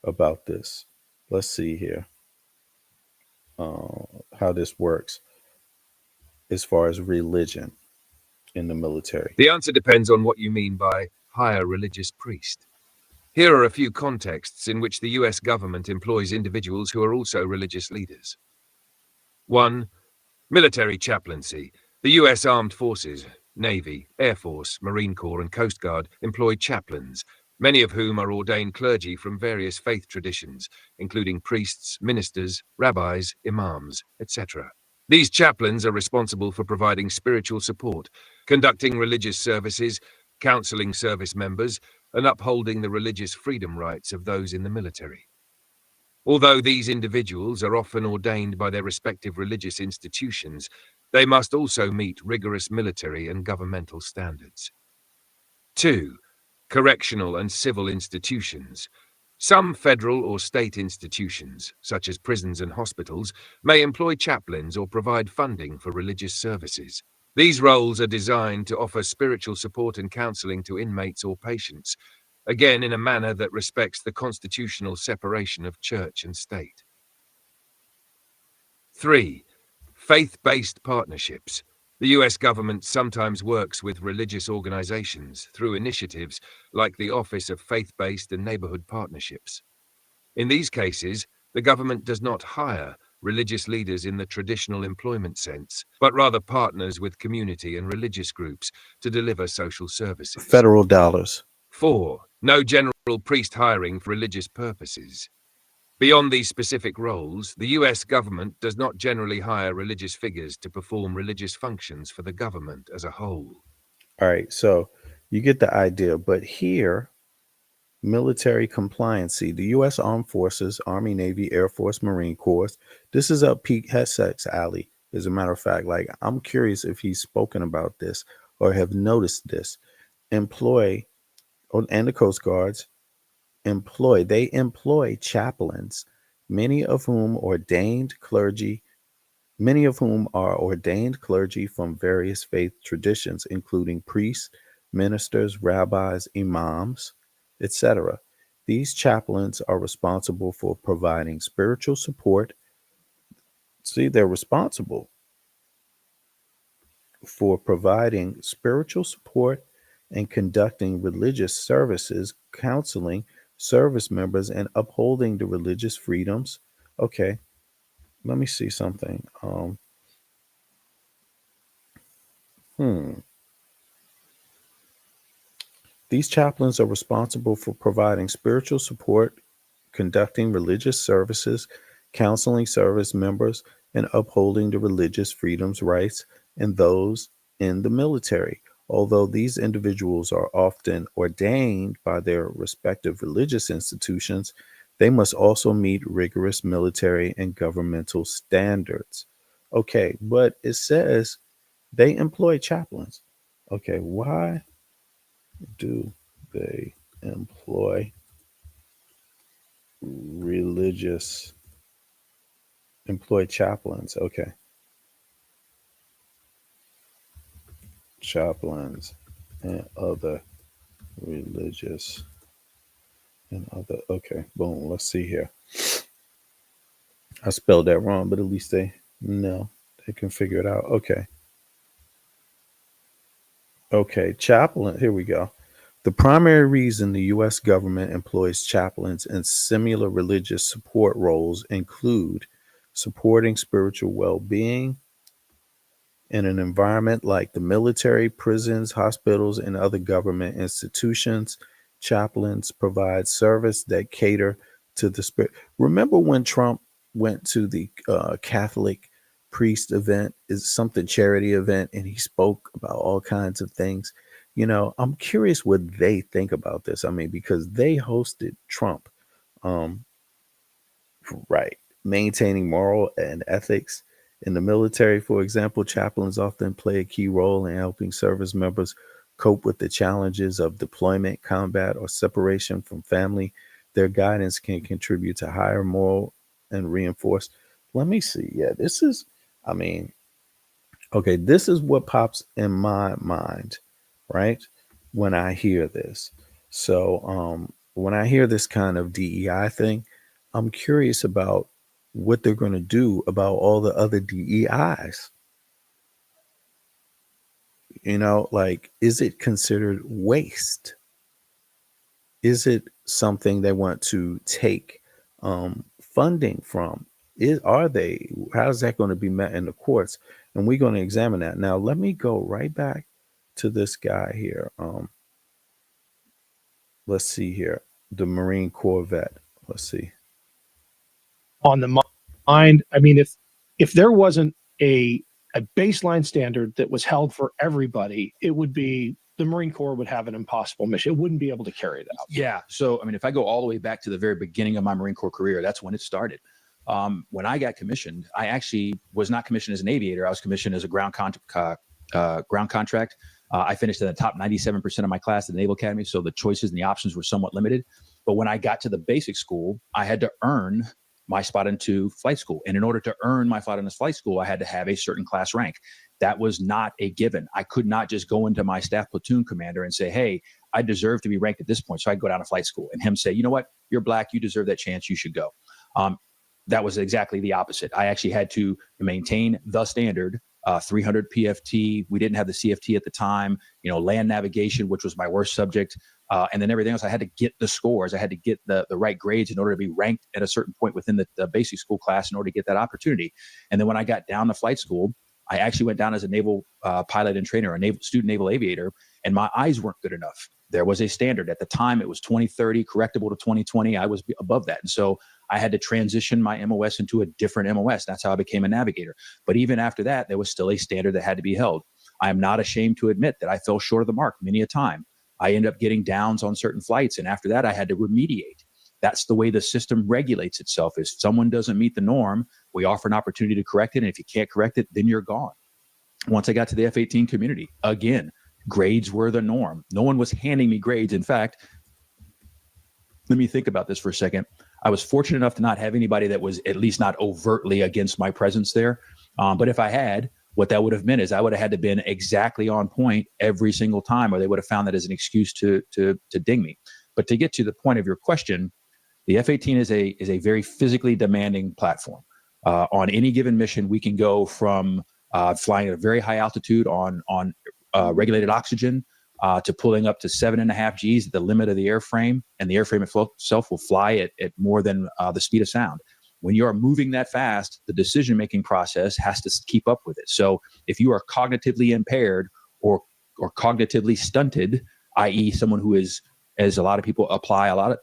about this. Let's see here how this works as far as religion in the military. The answer depends on what you mean by hire religious priest. Here are a few contexts in which the US government employs individuals who are also religious leaders. 1. Military chaplaincy. The US Armed Forces, Navy, Air Force, Marine Corps, and Coast Guard employ chaplains, many of whom are ordained clergy from various faith traditions, including priests, ministers, rabbis, imams, etc. These chaplains are responsible for providing spiritual support, conducting religious services, counseling service members, and upholding the religious freedom rights of those in the military. Although these individuals are often ordained by their respective religious institutions, they must also meet rigorous military and governmental standards. 2. Correctional and civil institutions. Some federal or state institutions, such as prisons and hospitals, may employ chaplains or provide funding for religious services. These roles are designed to offer spiritual support and counseling to inmates or patients, again in a manner that respects the constitutional separation of church and state. 3. Faith-based partnerships. The US government sometimes works with religious organizations through initiatives like the Office of Faith-Based and Neighborhood Partnerships. In these cases, the government does not hire religious leaders in the traditional employment sense, but rather partners with community and religious groups to deliver social services. Federal dollars. 4. No general priest hiring for religious purposes. Beyond these specific roles, the US government does not generally hire religious figures to perform religious functions for the government as a whole. All right, so you get the idea. But here, military compliancy, the U.S. Armed Forces, Army, Navy, Air Force, Marine Corps. This is up Pete Hegseth's alley. As a matter of fact, like, I'm curious if he's spoken about this or have noticed this. Employ, and the Coast Guards they employ chaplains, many of whom are ordained clergy from various faith traditions, including priests, ministers, rabbis, imams, etc. These chaplains are responsible for providing spiritual support. See, they're responsible for providing spiritual support and conducting religious services, counseling service members, and upholding the religious freedoms. Okay, let me see something. These chaplains are responsible for providing spiritual support, conducting religious services, counseling service members, and upholding the religious freedoms, rights, and those in the military. Although these individuals are often ordained by their respective religious institutions, they must also meet rigorous military and governmental standards. Okay, but it says they employ chaplains. Okay, why do they employ religious chaplains? Okay, chaplains and other religious and other. Okay, boom. Let's see here. I spelled that wrong, but at least they can figure it out. Okay, chaplain. Here we go. The primary reason the U.S. government employs chaplains in similar religious support roles include supporting spiritual well-being in an environment like the military, prisons, hospitals, and other government institutions. Chaplains provide service that cater to the spirit. Remember when Trump went to the Catholic priest event, is something charity event, and he spoke about all kinds of things. I'm curious what they think about this. I mean, because they hosted Trump, um, right? Maintaining moral and ethics in the military, for example, chaplains often play a key role in helping service members cope with the challenges of deployment, combat, or separation from family. Their guidance can contribute to higher moral and reinforce. Let me see. Yeah, this is, I mean, okay, this is what pops in my mind, right? When I hear this. So, when I hear this kind of DEI thing, I'm curious about what they're going to do about all the other DEIs. Like, is it considered waste? Is it something they want to take funding from? How's that going to be met in the courts? And we're going to examine that. Now, let me go right back to this guy here. Let's see here. The Marine Corps vet. Let's see. On the mind, I mean, if there wasn't a baseline standard that was held for everybody, it would be the Marine Corps would have an impossible mission. It wouldn't be able to carry it out. Yeah. So, I mean, if I go all the way back to the very beginning of my Marine Corps career, that's when it started. When I got commissioned, I actually was not commissioned as an aviator. I was commissioned as a ground contract. I finished in the top 97% of my class at the Naval Academy, so the choices and the options were somewhat limited. But when I got to the basic school, I had to earn my spot into flight school. And in order to earn my spot into flight school, I had to have a certain class rank. That was not a given. I could not just go into my staff platoon commander and say, hey, I deserve to be ranked at this point. So I go down to flight school, and him say, you know what, you're Black, you deserve that chance, you should go. That was exactly the opposite. I actually had to maintain the standard, 300 PFT. We didn't have the CFT at the time, land navigation, which was my worst subject. And then everything else, I had to get the scores. I had to get the right grades in order to be ranked at a certain point within the basic school class in order to get that opportunity. And then when I got down to flight school, I actually went down as a naval pilot and trainer, a student naval aviator, and my eyes weren't good enough. There was a standard. At the time, it was 2030, correctable to 2020. I was above that. And so I had to transition my MOS into a different MOS. That's how I became a navigator. But even after that, there was still a standard that had to be held. I am not ashamed to admit that I fell short of the mark many a time. I ended up getting downs on certain flights. And after that, I had to remediate. That's the way the system regulates itself. If someone doesn't meet the norm, we offer an opportunity to correct it. And if you can't correct it, then you're gone. Once I got to the F-18 community, again, grades were the norm. No one was handing me grades. In fact, let me think about this for a second. I was fortunate enough to not have anybody that was at least not overtly against my presence there. But if I had, what that would have meant is I would have had to been exactly on point every single time, or they would have found that as an excuse to ding me. But to get to the point of your question, the F-18 is a very physically demanding platform. On any given mission, we can go from flying at a very high altitude on regulated oxygen to pulling up to 7.5 Gs at the limit of the airframe, and the airframe itself will fly at more than the speed of sound. When you are moving that fast, the decision-making process has to keep up with it. So if you are cognitively impaired or cognitively stunted, i.e. someone who is, as a lot of people imply a lot of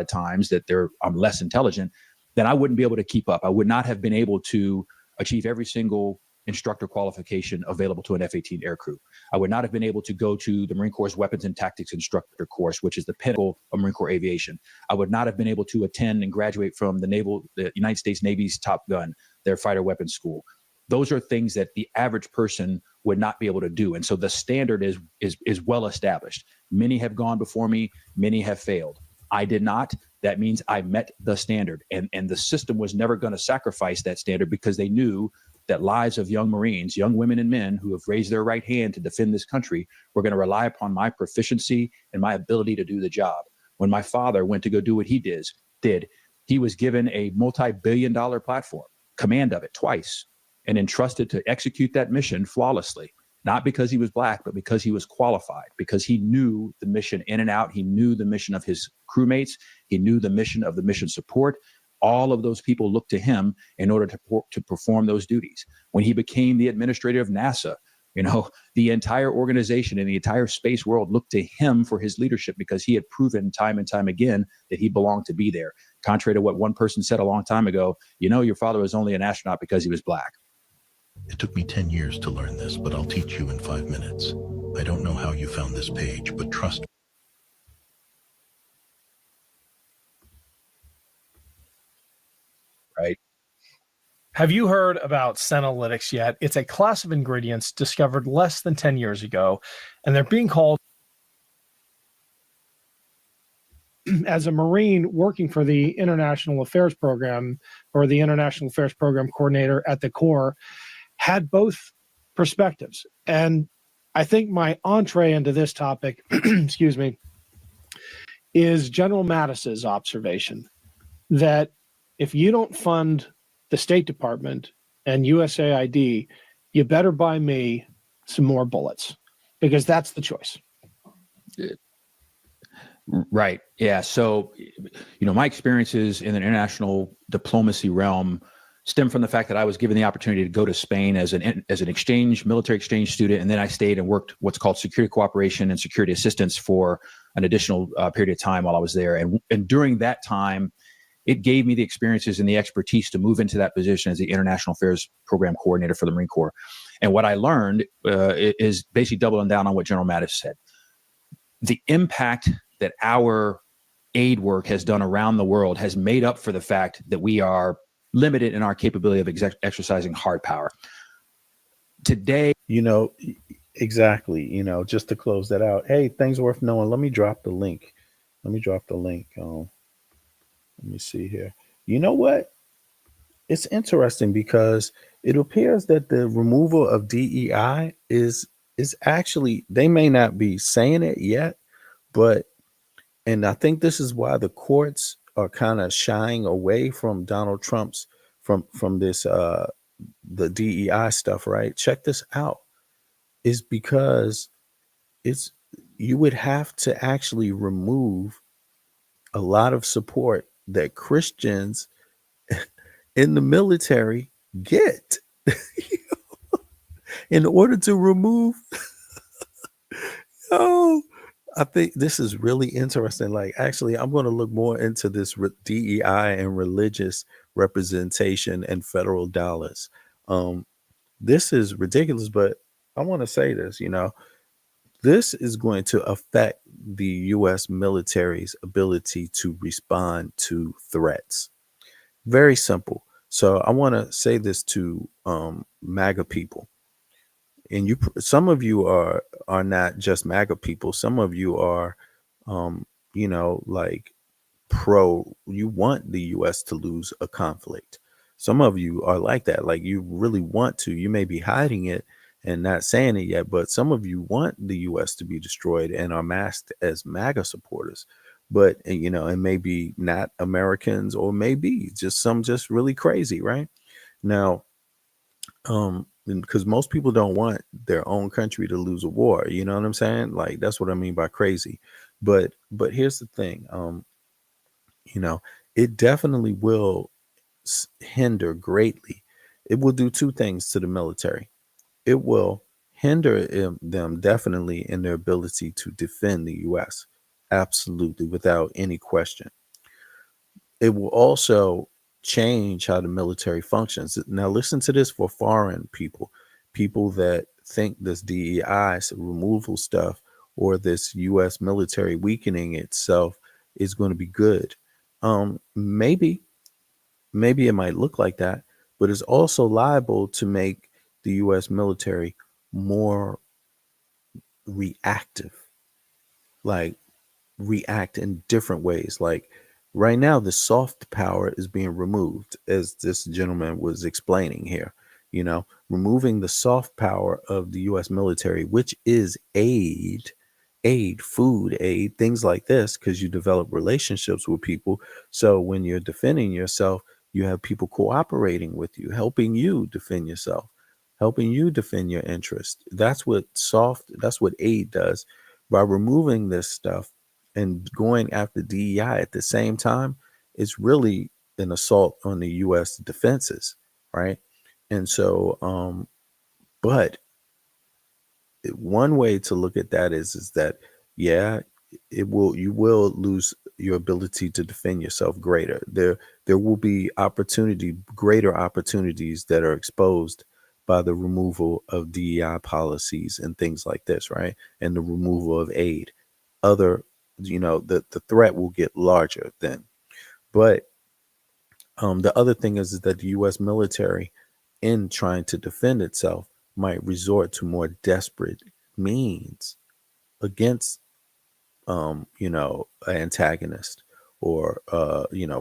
times that they're less intelligent, then I wouldn't be able to keep up. I would not have been able to achieve every single instructor qualification available to an F-18 aircrew. I would not have been able to go to the Marine Corps' Weapons and Tactics Instructor course, which is the pinnacle of Marine Corps aviation. I would not have been able to attend and graduate from the United States Navy's Top Gun, their fighter weapons school. Those are things that the average person would not be able to do. And so the standard is well established. Many have gone before me, many have failed. I did not. That means I met the standard. And the system was never going to sacrifice that standard, because they knew that lives of young Marines, young women and men who have raised their right hand to defend this country, were going to rely upon my proficiency and my ability to do the job. When my father went to go do what he did, he was given a multi-billion-dollar platform, command of it twice, and entrusted to execute that mission flawlessly, not because he was Black, but because he was qualified, because he knew the mission in and out. He knew the mission of his crewmates. He knew the mission of the mission support. All of those people looked to him in order to perform those duties. When he became the administrator of NASA, the entire organization and the entire space world looked to him for his leadership, because he had proven time and time again that he belonged to be there. Contrary to what one person said a long time ago, your father was only an astronaut because he was Black. It took me 10 years to learn this, but I'll teach you in 5 minutes. I don't know how you found this page, but trust me. Right. Have you heard about senolytics yet? It's a class of ingredients discovered less than 10 years ago, and they're being called, as a Marine working for the International Affairs Program, or the International Affairs Program coordinator at the Corps, had both perspectives. And I think my entree into this topic, excuse me, is General Mattis's observation that if you don't fund the State Department and USAID, you better buy me some more bullets, because that's the choice. Right. Yeah. So, my experiences in the international diplomacy realm stem from the fact that I was given the opportunity to go to Spain as an military exchange student, and then I stayed and worked what's called security cooperation and security assistance for an additional period of time while I was there. And during that time, it gave me the experiences and the expertise to move into that position as the International Affairs Program Coordinator for the Marine Corps. And what I learned is basically doubling down on what General Mattis said. The impact that our aid work has done around the world has made up for the fact that we are limited in our capability of exercising hard power. Today, exactly. Just to close that out. Hey, things worth knowing. Let me drop the link. Let me see here. You know what? It's interesting because it appears that the removal of DEI is is actually, they may not be saying it yet, but, and I think this is why the courts are kind of shying away from Donald Trump's, from this the DEI stuff, right? Check this out. Is because it's, you would have to actually remove a lot of support that Christians in the military get in order to remove. Oh, I think this is really interesting. Like, actually, I'm going to look more into this DEI and religious representation and federal dollars. Um, this is ridiculous, but I want to say this, this is going to affect the U.S. military's ability to respond to threats. Very simple. So I want to say this to MAGA people, and some of you are not just MAGA people. Some of you are, like you want the US to lose a conflict. Some of you are like that, like you really want to. You may be hiding it and not saying it yet, but some of you want the US to be destroyed and are masked as MAGA supporters. But and maybe not Americans, or maybe just some just really crazy, right? Now, because most people don't want their own country to lose a war, you know what I'm saying? Like, that's what I mean by crazy. But here's the thing. You know, it definitely will hinder greatly. It will do two things to the military. It will hinder them definitely in their ability to defend the U.S. Absolutely, without any question. It will also change how the military functions. Now, listen to this for foreign people, people that think this DEI removal stuff or this U.S. military weakening itself is going to be good. Maybe it might look like that, but it's also liable to make the U.S. military more reactive, like react in different ways. Like right now, the soft power is being removed, as this gentleman was explaining here. Removing the soft power of the U.S. military, which is food aid, things like this, because you develop relationships with people. So when you're defending yourself, you have people cooperating with you, helping you defend yourself, helping you defend your interest. That's what aid does. By removing this stuff and going after DEI at the same time, it's really an assault on the U.S. defenses, right? And so, but one way to look at that is that, yeah, you will lose your ability to defend yourself greater. There will be greater opportunities that are exposed by the removal of DEI policies and things like this, right? And the removal of aid. Other, the threat will get larger then. But the other thing is that the U.S. military, in trying to defend itself, might resort to more desperate means against, an antagonist, or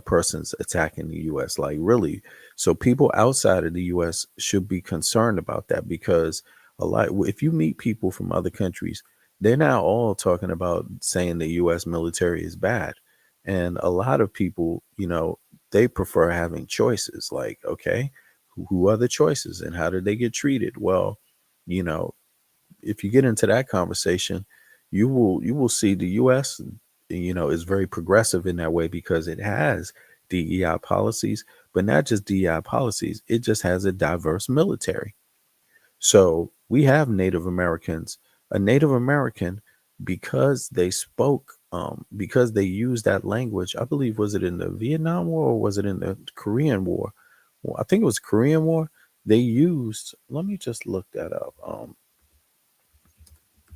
persons attacking the U.S. Like, really, so people outside of the U.S. should be concerned about that, because if you meet people from other countries, they're now all talking about saying the U.S. military is bad, and a lot of people, they prefer having choices. Like, okay, who are the choices and how did they get treated? Well, you know, if you get into that conversation, you will see the U.S. Is very progressive in that way, because it has DEI policies, but not just DEI policies. It just has a diverse military. So we have Native Americans. A Native American, because they spoke, because they used that language. I believe, was it in the Vietnam War or was it in the Korean War? Well, I think it was Korean War. They used. Let me just look that up.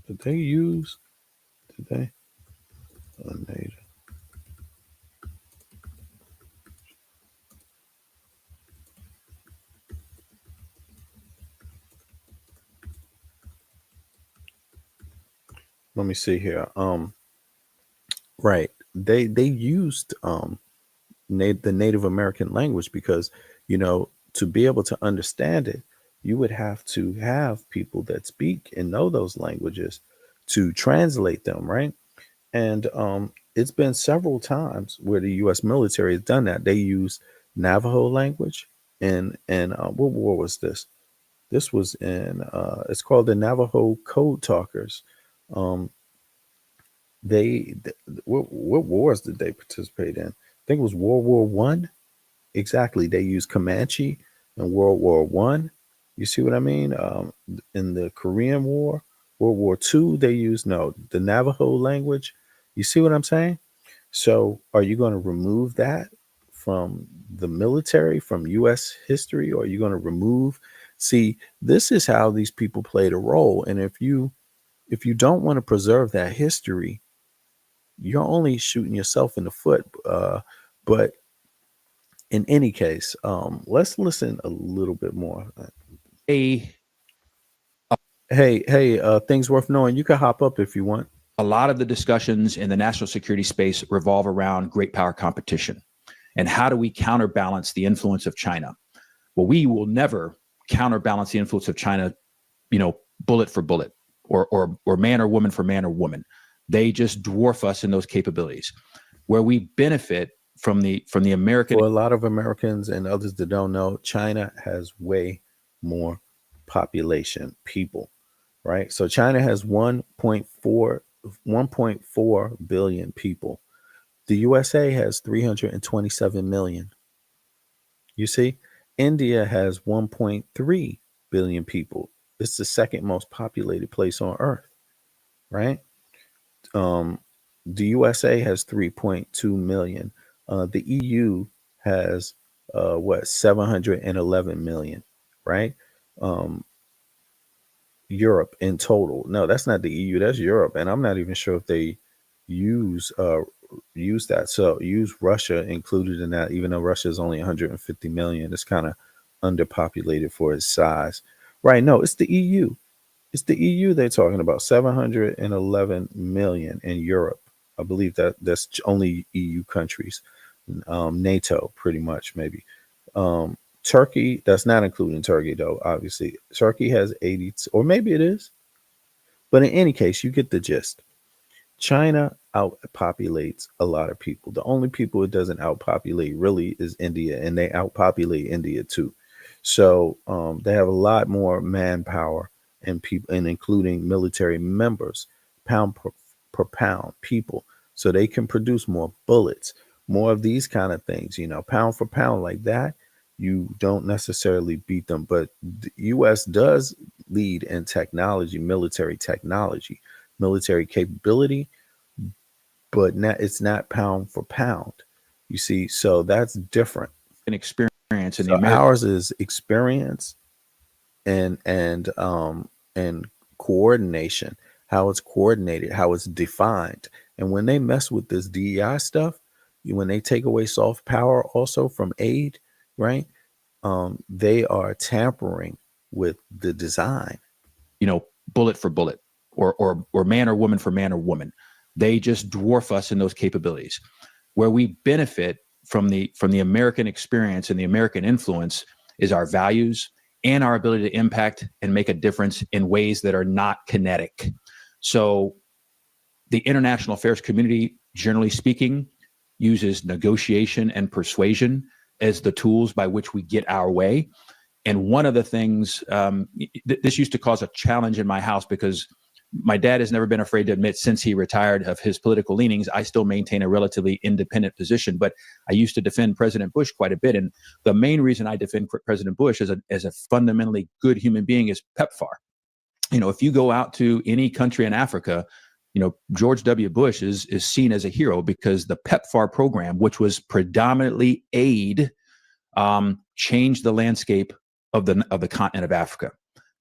Did they use? Did they? Native. Let me see here. Right. They used the Native American language, because to be able to understand it, you would have to have people that speak and know those languages to translate them, right? And it's been several times where the U.S. military has done that. They use Navajo language, and what war was this? This was in it's called the Navajo Code Talkers. Um, what wars did they participate in? I think it was World War I. Exactly. They used Comanche in World War I. You see what I mean? In the Korean War, World War II, they used no the Navajo language. You see what I'm saying? So, are you going to remove that from the military, from U.S. history, or are you going to remove? See, this is how these people played a role, and if you don't want to preserve that history, you're only shooting yourself in the foot. But in any case, let's listen a little bit more. A Hey, things worth knowing. You can hop up if you want. a lot of the discussions in the national security space revolve around great power competition and how do we counterbalance the influence of China. Well, we will never counterbalance the influence of China, bullet for bullet, or man or woman for man or woman. They just dwarf us in those capabilities. Where we benefit from the American. For a lot of Americans and others that don't know, China has way more population, people, right? So China has 1.4 billion people. The USA has 327 million. You see, India has 1.3 billion people. It's the second most populated place on earth, right? Um, the USA has 3.2 million. The EU has 711 million, right? Um, Europe in total. No, that's not the EU. That's Europe, and I'm not even sure if they use uh use that. So use Russia included in that, even though Russia is only 150 million. It's kind of underpopulated for its size, right? No, it's the EU. It's the EU they're talking about. 711 million in Europe. I believe that's only EU countries. NATO, pretty much, maybe. Turkey, that's not including Turkey, though, obviously. Turkey has 80, or maybe it is. But in any case, you get the gist. China outpopulates a lot of people. The only people it doesn't outpopulate really is India, and they outpopulate India too. So they have a lot more manpower and people, and including military members, pound per pound people, so they can produce more bullets, more of these kind of things. Pound for pound like that, you don't necessarily beat them. But the U.S. does lead in technology, military capability, but it's not pound for pound. You see, so that's different. Experience in the So American. ours is experience and coordination, how it's coordinated, how it's defined. And when they mess with this DEI stuff, when they take away soft power also from aid, right? They are tampering with the design. Bullet for bullet, or man or woman for man or woman. They just dwarf us in those capabilities. Where we benefit from the American experience and the American influence is our values and our ability to impact and make a difference in ways that are not kinetic. So the international affairs community, generally speaking, uses negotiation and persuasion as the tools by which we get our way. And one of the things, this used to cause a challenge in my house because my dad has never been afraid to admit, since he retired of his political leanings, I still maintain a relatively independent position. But I used to defend President Bush quite a bit. And the main reason I defend President Bush as a fundamentally good human being is PEPFAR. If you go out to any country in Africa, George W. Bush is seen as a hero because the PEPFAR program, which was predominantly aid, changed the landscape of the continent of Africa.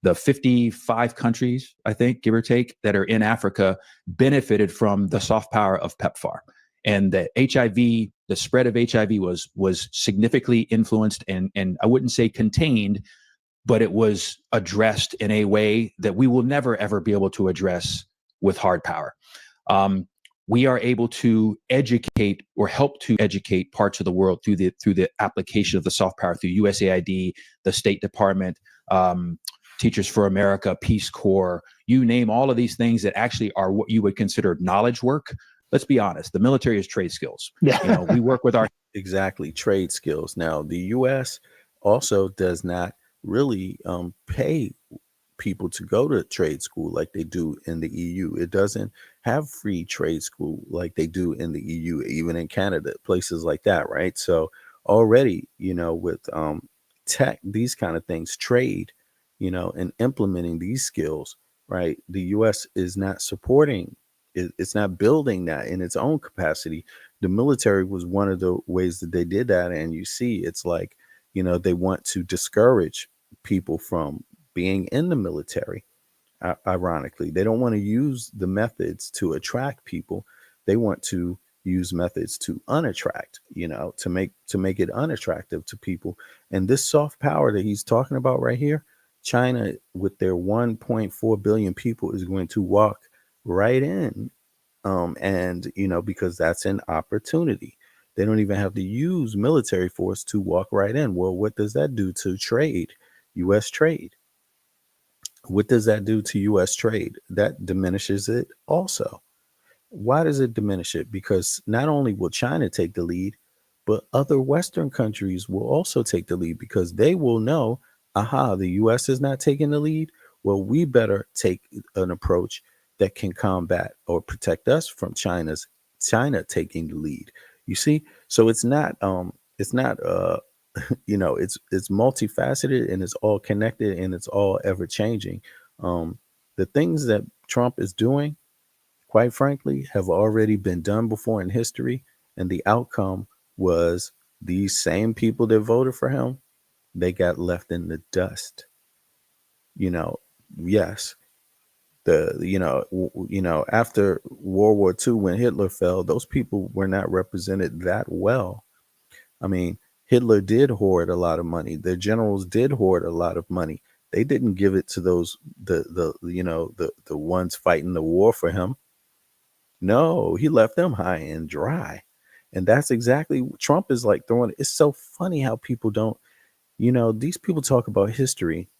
The 55 countries, I think, give or take, that are in Africa benefited from the soft power of PEPFAR. And the spread of HIV was significantly influenced and I wouldn't say contained, but it was addressed in a way that we will never, ever be able to address with hard power. we are able to educate or help to educate parts of the world through the application of the soft power through USAID, the State Department, Teachers for America, Peace Corps, you name all of these things that actually are what you would consider knowledge work. Let's be honest, the military is trade skills. We work with our Exactly, trade skills. Now, the U.S. also does not really pay people to go to trade school like they do in the EU. It doesn't have free trade school like they do in the EU, even in Canada, places like that, right? So already, with tech, these kind of things, trade, and implementing these skills, right? The US is not supporting it's not building that in its own capacity. The military was one of the ways that they did that. And you see, it's like, they want to discourage people from being in the military. Ironically, they don't want to use the methods to attract people. They want to use methods to unattract, to make it unattractive to people. And this soft power that he's talking about right here, China, with their 1.4 billion people, is going to walk right in. And because that's an opportunity. They don't even have to use military force to walk right in. Well, what does that do to trade, US trade? What does that do to US trade? That diminishes it also. Why does it diminish it? Because not only will China take the lead, but other Western countries will also take the lead, because they will know, aha, the US is not taking the lead. Well, we better take an approach that can combat or protect us from China taking the lead. You see? So it's not it's multifaceted, and it's all connected, and it's all ever changing. The things that Trump is doing, quite frankly, have already been done before in history, and the outcome was these same people that voted for him, they got left in the dust. Yes, after World War II, when Hitler fell, those people were not represented that well. I mean, Hitler did hoard a lot of money. The generals did hoard a lot of money. They didn't give it to those the ones fighting the war for him. No, he left them high and dry. And that's exactly Trump is like throwing. It's so funny how people don't, these people talk about history,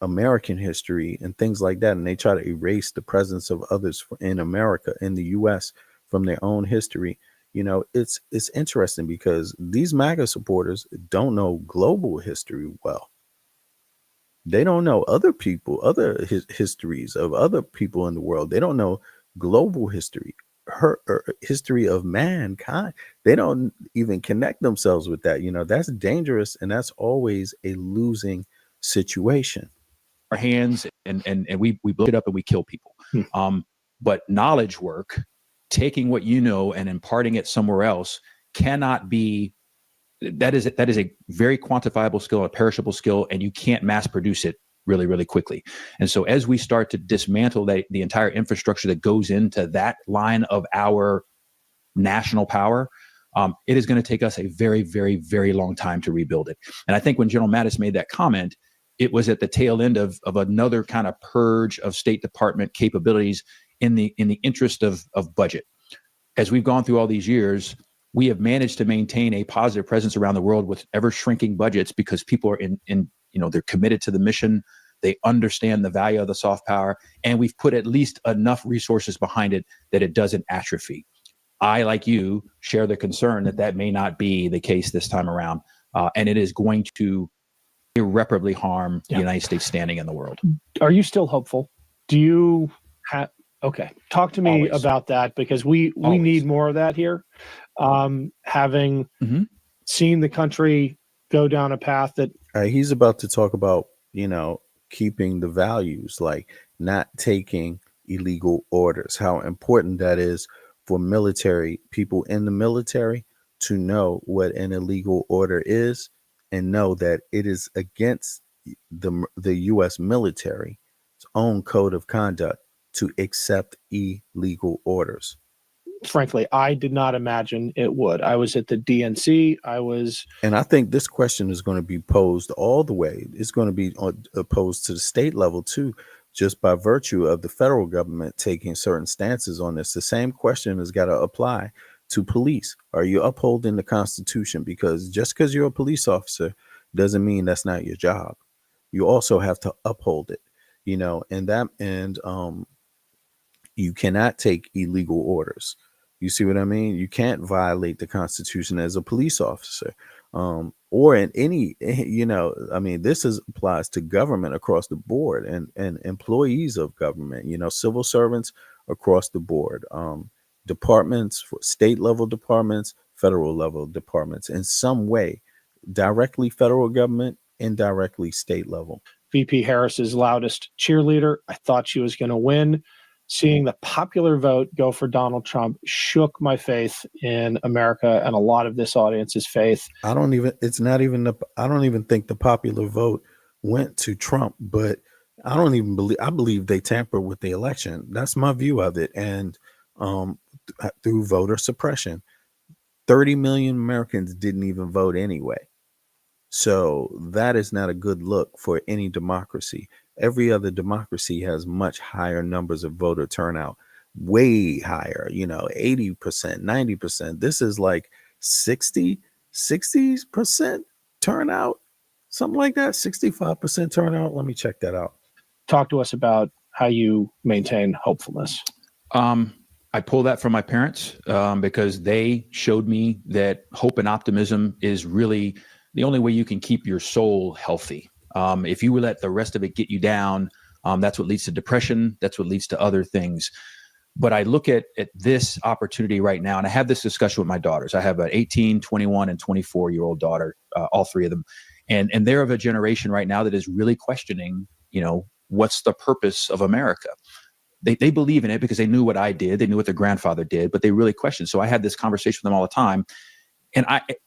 American history and things like that, and they try to erase the presence of others in America, in the US, from their own history. It's interesting because these MAGA supporters don't know global history well. They don't know other people, other histories of other people in the world. They don't know global history, history of mankind. They don't even connect themselves with that. That's dangerous, and that's always a losing situation. our hands and we blow it up and we kill people. But knowledge work, taking what you know and imparting it somewhere else, cannot be. That is a very quantifiable skill, a perishable skill, and you can't mass produce it really, really quickly. And so as we start to dismantle the entire infrastructure that goes into that line of our national power, it is going to take us a very, very, very long time to rebuild it. And I think when General Mattis made that comment, it was at the tail end of another kind of purge of State Department capabilities in the interest of budget. As we've gone through all these years, we have managed to maintain a positive presence around the world with ever shrinking budgets, because people are they're committed to the mission. They understand the value of the soft power, and we've put at least enough resources behind it that it doesn't atrophy. I, like you, share the concern that may not be the case this time around, and it is going to irreparably harm the United States standing in the world. Are you still hopeful? Do you have? Okay, talk to me about that, because we need more of that here. Having seen the country go down a path that he's about to talk about, keeping the values, like not taking illegal orders, how important that is for military people in the military to know what an illegal order is, and know that it is against the U.S. military's own code of conduct to accept illegal orders. Frankly, I did not imagine it would. I was at the DNC. And I think this question is going to be posed all the way. It's going to be posed to the state level too. just by virtue of the federal government taking certain stances on this. The same question has got to apply to police. Are you upholding the Constitution? Because just because you're a police officer doesn't mean that's not your job. You also have to uphold it, and you cannot take illegal orders. You see what I mean? You can't violate the Constitution as a police officer, or in any, this applies to government across the board, and employees of government, civil servants across the board, departments, for state level departments, federal level departments, in some way, directly federal government, indirectly state level. VP Harris's loudest cheerleader. I thought she was going to win. Seeing the popular vote go for Donald Trump shook my faith in America and a lot of this audience's faith. I don't even think the popular vote went to Trump, but I believe they tampered with the election. That's my view of it. And through voter suppression, 30 million Americans didn't even vote anyway. So that is not a good look for any democracy. Every other democracy has much higher numbers of voter turnout, way higher, 80%, 90%. This is like 60% turnout, something like that, 65% turnout. Let me check that out. Talk to us about how you maintain hopefulness. I pull that from my parents because they showed me that hope and optimism is really the only way you can keep your soul healthy. If you let the rest of it get you down, that's what leads to depression. That's what leads to other things. But I look at this opportunity right now, and I have this discussion with my daughters. I have an 18, 21, and 24-year-old daughter, all three of them. And they're of a generation right now that is really questioning, what's the purpose of America? They believe in it because they knew what I did. They knew what their grandfather did, but they really question. So I had this conversation with them all the time. And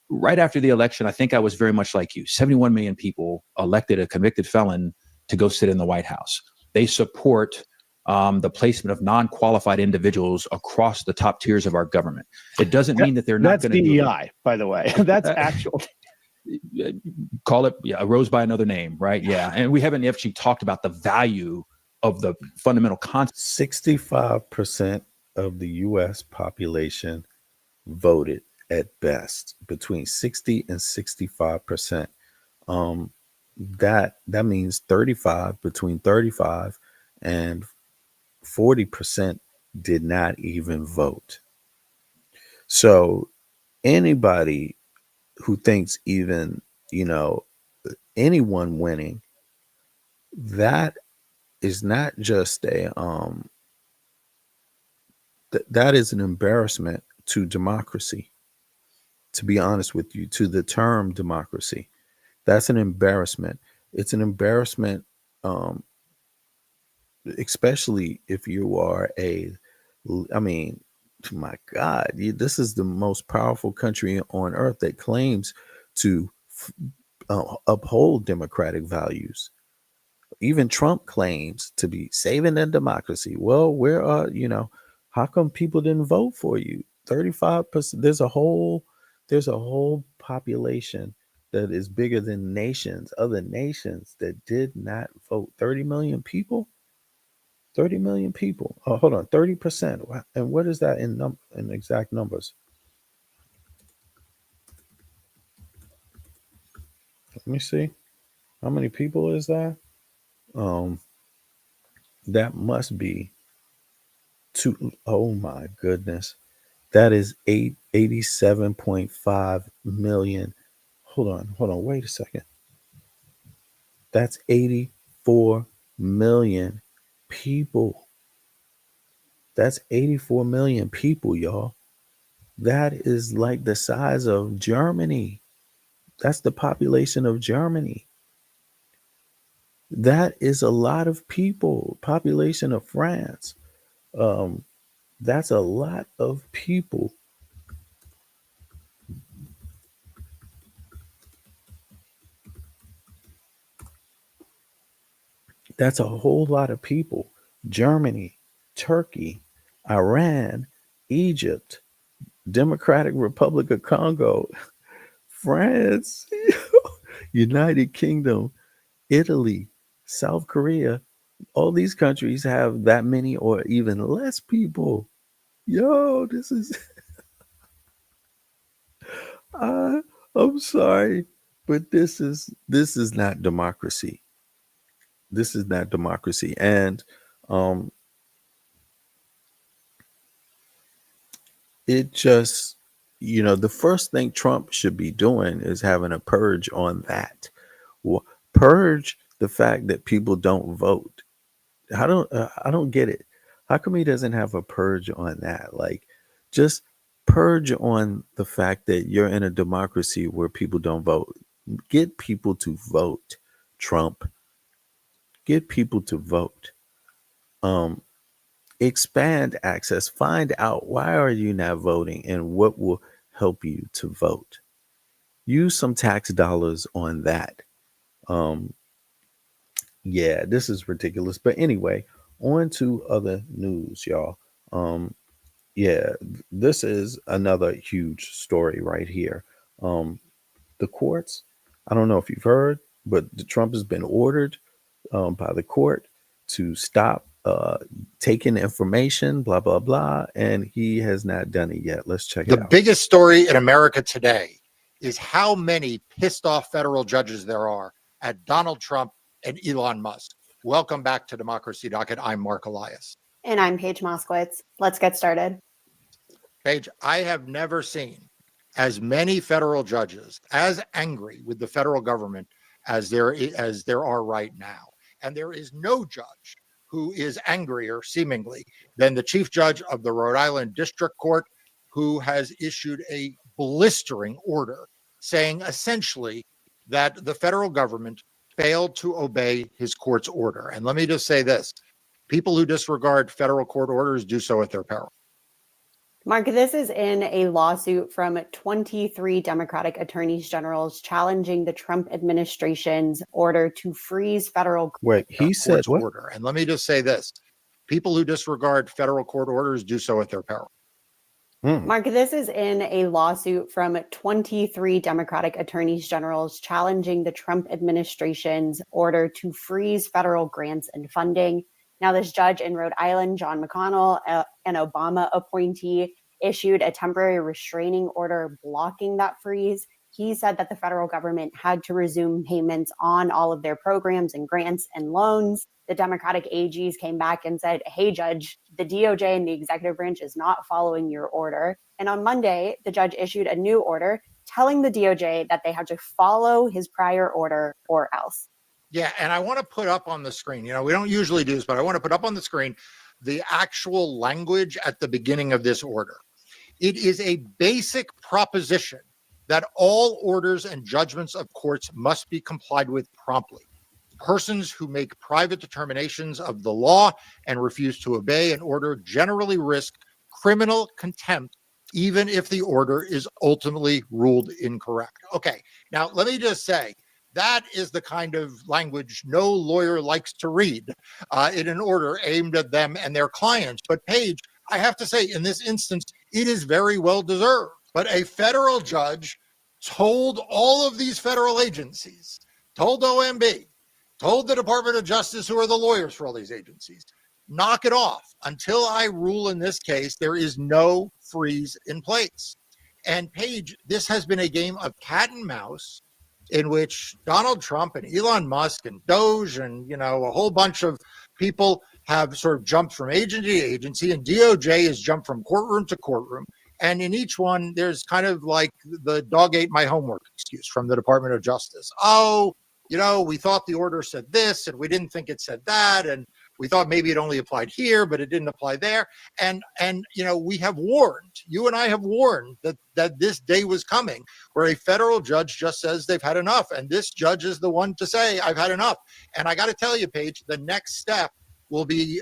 right after the election, I think I was very much like you. 71 million people elected a convicted felon to go sit in the White House. They support the placement of non-qualified individuals across the top tiers of our government. It doesn't mean that they're not going to do it. DEI, by the way. That's actual. Call it a rose by another name, right? Yeah. And we haven't actually talked about the value of the fundamental concept. 65% of the U.S. population voted at best, between 60 and 65%. That means between 35 and 40% did not even vote. So anybody who thinks even, anyone winning, that is not just that is an embarrassment to democracy. To be honest with you, to the term democracy, that's an embarrassment. It's an embarrassment, especially if you are my God, this is the most powerful country on earth that claims to uphold democratic values. Even Trump claims to be saving the democracy. Well, where are, how come people didn't vote for you? 35%. There's a whole population that is bigger than other nations that did not vote. 30 million people. 30 million people. Oh, hold on, 30%. And what is that in exact numbers? Let me see. How many people is that? That must be oh my goodness. That is 87.5 million. Hold on, wait a second. That's 84 million people. That's 84 million people, y'all. That is like the size of Germany. That's the population of Germany. That is a lot of people. Population of France. That's a lot of people. That's a whole lot of people. Germany, Turkey, Iran, Egypt, Democratic Republic of Congo, France, United Kingdom, Italy, South Korea, All these countries have that many or even less people. Yo, this is I, I'm sorry, but this is not democracy. This is not democracy. And um it just, the first thing Trump should be doing is having a purge on that. Purge the fact that people don't vote. I don't get it. How come he doesn't have a purge on that? Like, just purge on the fact that you're in a democracy where people don't vote. Get people to vote, Trump. Get people to vote. Um, Expand access. Find out why are you not voting and what will help you to vote. Use some tax dollars on that. Um, yeah, this is ridiculous. But anyway, on to other news, y'all. Um, yeah, this is another huge story right here. Um, the courts, I don't know if you've heard, but Trump has been ordered by the court to stop taking information, blah, blah, blah. And he has not done it yet. Let's check it The out. biggest story in America today is how many pissed off federal judges there are at Donald Trump and Elon Musk. Welcome back to Democracy Docket. I'm Mark Elias. And I'm Paige Moskowitz. Let's get started. Paige, I have never seen as many federal judges as angry with the federal government as there are right now. And there is no judge who is angrier, seemingly, than the chief judge of the Rhode Island District Court, who has issued a blistering order saying essentially that the federal government failed to obey his court's order. And let me just say this: people who disregard federal court orders do so at their peril. Mark, this is in a lawsuit from 23 Democratic attorneys generals challenging the Trump administration's order to freeze federal Wait, he said what? Order. And let me just say this: people who disregard federal court orders do so at their peril. Mark, this is in a lawsuit from 23 Democratic attorneys generals challenging the Trump administration's order to freeze federal grants and funding. Now, this judge in Rhode Island, John McConnell, an Obama appointee, issued a temporary restraining order blocking that freeze. He said that the federal government had to resume payments on all of their programs and grants and loans. The Democratic AGs came back and said, hey, Judge, the DOJ and the executive branch is not following your order. And on Monday, the judge issued a new order telling the DOJ that they had to follow his prior order or else. Yeah, and I want to put up on the screen, we don't usually do this, but I want to put up on the screen the actual language at the beginning of this order. It is a basic proposition that all orders and judgments of courts must be complied with promptly. Persons who make private determinations of the law and refuse to obey an order generally risk criminal contempt, even if the order is ultimately ruled incorrect. Okay, now let me just say, that is the kind of language no lawyer likes to read in an order aimed at them and their clients. But Paige, I have to say, in this instance, it is very well deserved. But a federal judge told all of these federal agencies, told OMB, told the Department of Justice, who are the lawyers for all these agencies, knock it off. Until I rule in this case, there is no freeze in place. And Paige, this has been a game of cat and mouse in which Donald Trump and Elon Musk and Doge and, a whole bunch of people have sort of jumped from agency to agency, and DOJ has jumped from courtroom to courtroom. And in each one, there's kind of like the dog ate my homework excuse from the Department of Justice. Oh, we thought the order said this and we didn't think it said that. And we thought maybe it only applied here, but it didn't apply there. And we have warned, you and I have warned that this day was coming where a federal judge just says they've had enough. And this judge is the one to say, I've had enough. And I got to tell you, Paige, the next step will be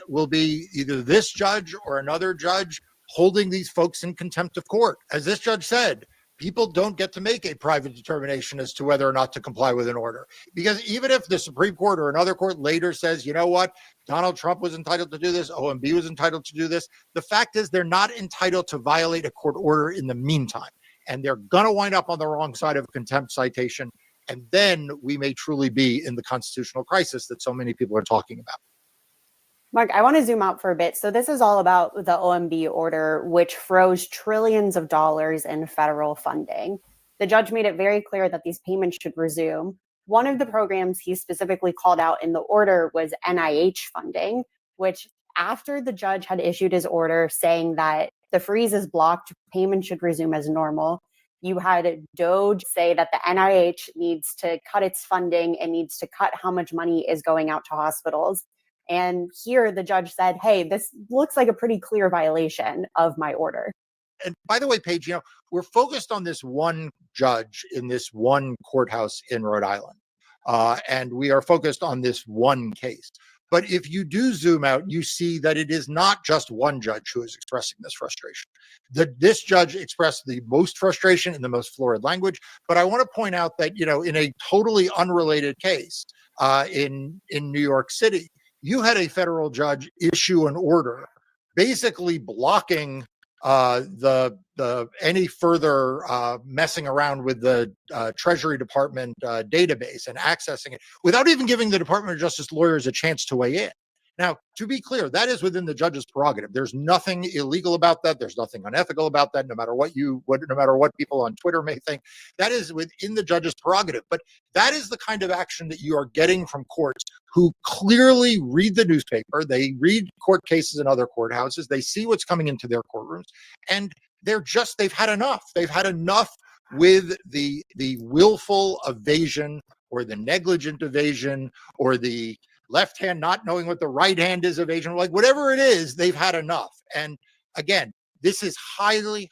either this judge or another judge holding these folks in contempt of court. As this judge said, people don't get to make a private determination as to whether or not to comply with an order. Because even if the Supreme Court or another court later says, you know what, Donald Trump was entitled to do this, OMB was entitled to do this, the fact is they're not entitled to violate a court order in the meantime. And they're going to wind up on the wrong side of a contempt citation. And then we may truly be in the constitutional crisis that so many people are talking about. Mark, I want to zoom out for a bit. So this is all about the OMB order, which froze trillions of dollars in federal funding. The judge made it very clear that these payments should resume. One of the programs he specifically called out in the order was NIH funding, which after the judge had issued his order saying that the freeze is blocked, payments should resume as normal. You had DOJ say that the NIH needs to cut its funding and needs to cut how much money is going out to hospitals. And here the judge said, hey, this looks like a pretty clear violation of my order. And by the way, Paige, we're focused on this one judge in this one courthouse in Rhode Island. And we are focused on this one case. But if you do zoom out, you see that it is not just one judge who is expressing this frustration. This judge expressed the most frustration in the most florid language. But I want to point out that, in a totally unrelated case in New York City, you had a federal judge issue an order basically blocking any further messing around with the Treasury Department database and accessing it without even giving the Department of Justice lawyers a chance to weigh in. Now, to be clear, that is within the judge's prerogative. There's nothing illegal about that. There's nothing unethical about that. No matter what people on Twitter may think, that is within the judge's prerogative. But that is the kind of action that you are getting from courts who clearly read the newspaper. They read court cases in other courthouses. They see what's coming into their courtrooms, and they've had enough. They've had enough with the willful evasion or the negligent evasion or the left hand not knowing what the right hand is evasion, like whatever it is, they've had enough. And again, this is highly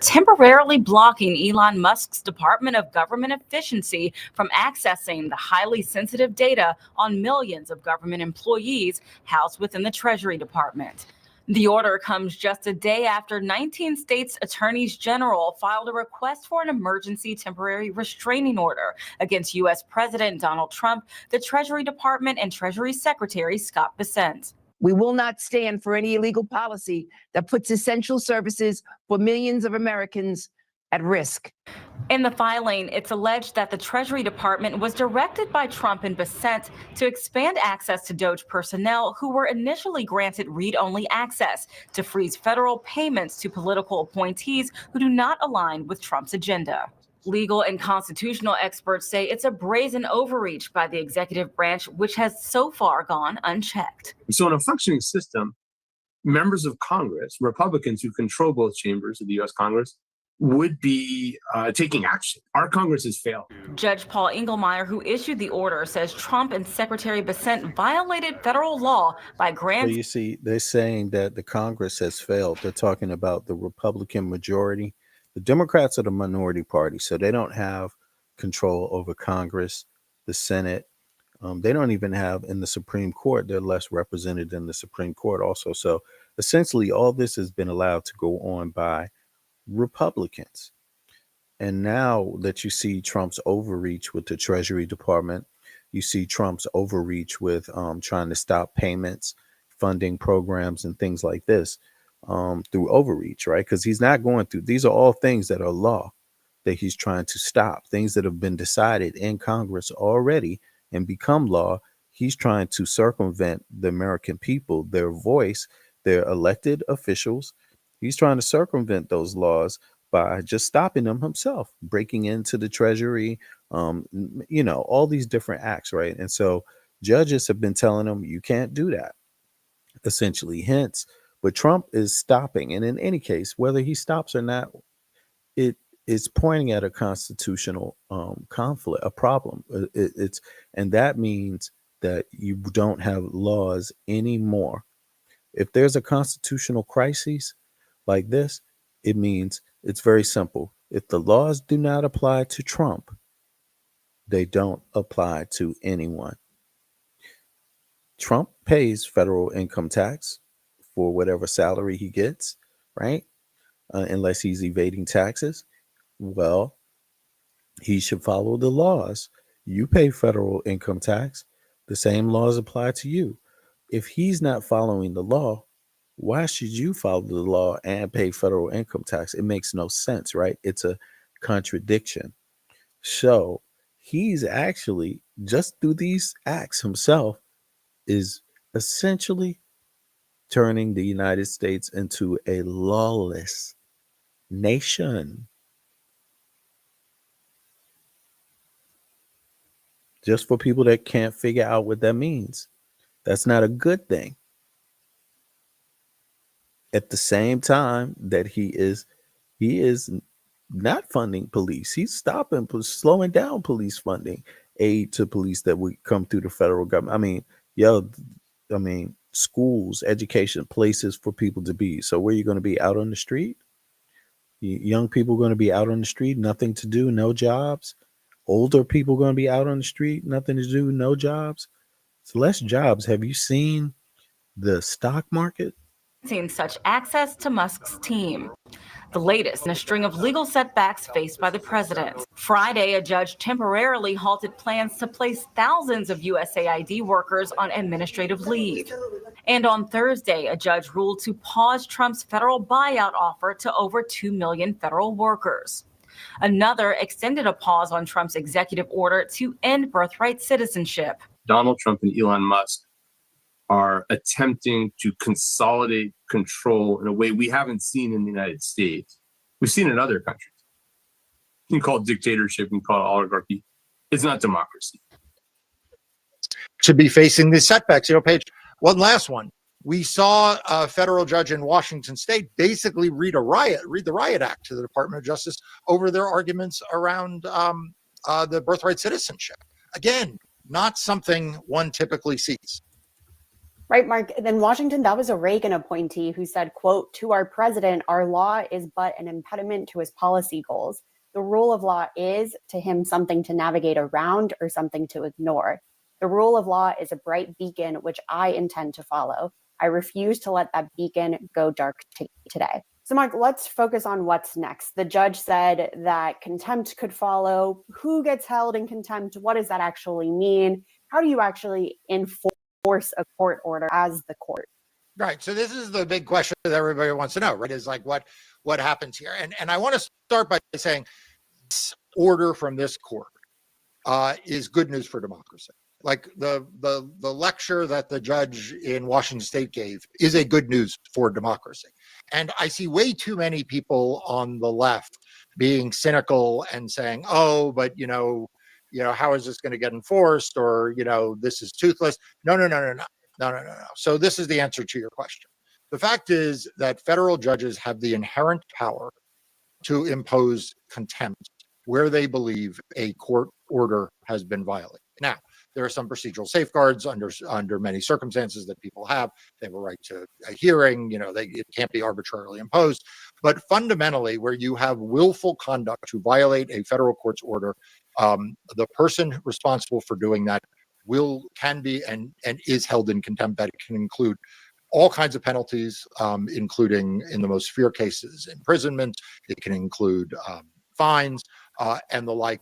temporarily blocking Elon Musk's Department of Government Efficiency from accessing the highly sensitive data on millions of government employees housed within the Treasury Department. The order comes just a day after 19 states' attorneys general filed a request for an emergency temporary restraining order against U.S. President Donald Trump, the Treasury Department, and Treasury Secretary Scott Bessent. We will not stand for any illegal policy that puts essential services for millions of Americans at risk. In the filing, it's alleged that the Treasury Department was directed by Trump and Bessent to expand access to DOJ personnel who were initially granted read-only access to freeze federal payments to political appointees who do not align with Trump's agenda. Legal and constitutional experts say it's a brazen overreach by the executive branch, which has so far gone unchecked. So in a functioning system, members of Congress, Republicans who control both chambers of the U.S. Congress, would be taking action. Our Congress has failed. Judge Paul Engelmeyer, who issued the order, says Trump and Secretary Bessent violated federal law by granting. So you see, they're saying that the Congress has failed. They're talking about the Republican majority. The Democrats are the minority party, so they don't have control over Congress, the Senate. They don't even have in the Supreme Court. They're less represented in the Supreme Court also. So essentially, all this has been allowed to go on by Republicans. And now that you see Trump's overreach with the Treasury Department, you see Trump's overreach with trying to stop payments, funding programs, and things like this through overreach, right? Because he's not going through, these are all things that are law that he's trying to stop, things that have been decided in Congress already and become law. He's trying to circumvent the American people, their voice, their elected officials. He's trying to circumvent those laws by just stopping them himself, breaking into the Treasury, all these different acts, right? And so judges have been telling him, you can't do that, essentially, hence. But Trump is stopping. And in any case, whether he stops or not, it is pointing at a constitutional conflict, a problem. And that means that you don't have laws anymore. If there's a constitutional crisis like this, it means it's very simple. If the laws do not apply to Trump, they don't apply to anyone. Trump pays federal income tax for whatever salary he gets, right? Unless he's evading taxes. Well, he should follow the laws. You pay federal income tax. The same laws apply to you. If he's not following the law, why should you follow the law and pay federal income tax? It makes no sense, right? It's a contradiction. So he's actually, just through these acts himself, is essentially turning the United States into a lawless nation. Just for people that can't figure out what that means, that's not a good thing. At the same time that he is not funding police. He's slowing down police funding, aid to police that would come through the federal government. I mean, schools, education, places for people to be. So where are you going to be, out on the street? Young people going to be out on the street, nothing to do, no jobs. Older people going to be out on the street, nothing to do, no jobs. It's less jobs. Have you seen the stock market? Seen such access to Musk's team. The latest in a string of legal setbacks faced by the president. Friday, a judge temporarily halted plans to place thousands of USAID workers on administrative leave. And on Thursday, a judge ruled to pause Trump's federal buyout offer to over 2 million federal workers. Another extended a pause on Trump's executive order to end birthright citizenship. Donald Trump and Elon Musk are attempting to consolidate control in a way we haven't seen in the United States. We've seen in other countries. You can call it dictatorship, you can call it oligarchy. It's not democracy. To be facing these setbacks, Paige, one last one. We saw a federal judge in Washington state basically read the Riot Act to the Department of Justice over their arguments around the birthright citizenship. Again, not something one typically sees. Right, Mark. Then Washington, that was a Reagan appointee who said, quote, "To our president, our law is but an impediment to his policy goals. The rule of law is, to him, something to navigate around or something to ignore. The rule of law is a bright beacon which I intend to follow. I refuse to let that beacon go dark today." So, Mark, let's focus on what's next. The judge said that contempt could follow. Who gets held in contempt? What does that actually mean? How do you actually enforce a court order as the court? Right. So this is the big question that everybody wants to know, right? Is like what happens here? And I want to start by saying this order from this court is good news for democracy. Like the lecture that the judge in Washington State gave is a good news for democracy. And I see way too many people on the left being cynical and saying, "Oh, but how is this going to get enforced?" Or this is toothless. No. So this is the answer to your question. The fact is that federal judges have the inherent power to impose contempt where they believe a court order has been violated. Now, there are some procedural safeguards under many circumstances that people have. They have a right to a hearing. It can't be arbitrarily imposed. But fundamentally, where you have willful conduct to violate a federal court's order, the person responsible for doing that can be and is held in contempt. That can include all kinds of penalties, including, in the most severe cases, imprisonment. It can include fines and the like.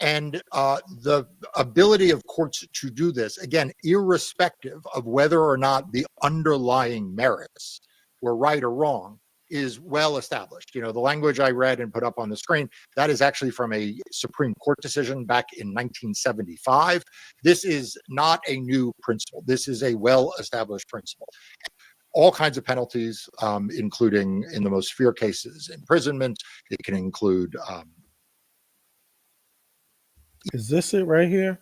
And the ability of courts to do this, again, irrespective of whether or not the underlying merits were right or wrong, is well established. The language I read and put up on the screen, that is actually from a Supreme Court decision back in 1975. This is not a new principle. This is a well-established principle. All kinds of penalties, including, in the most severe cases, imprisonment. It can include Is this it right here?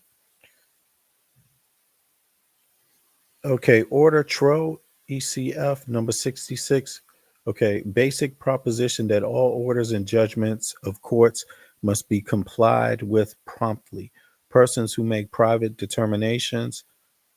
Okay, Order Tro ECF number 66. Okay, basic proposition that all orders and judgments of courts must be complied with promptly. Persons who make private determinations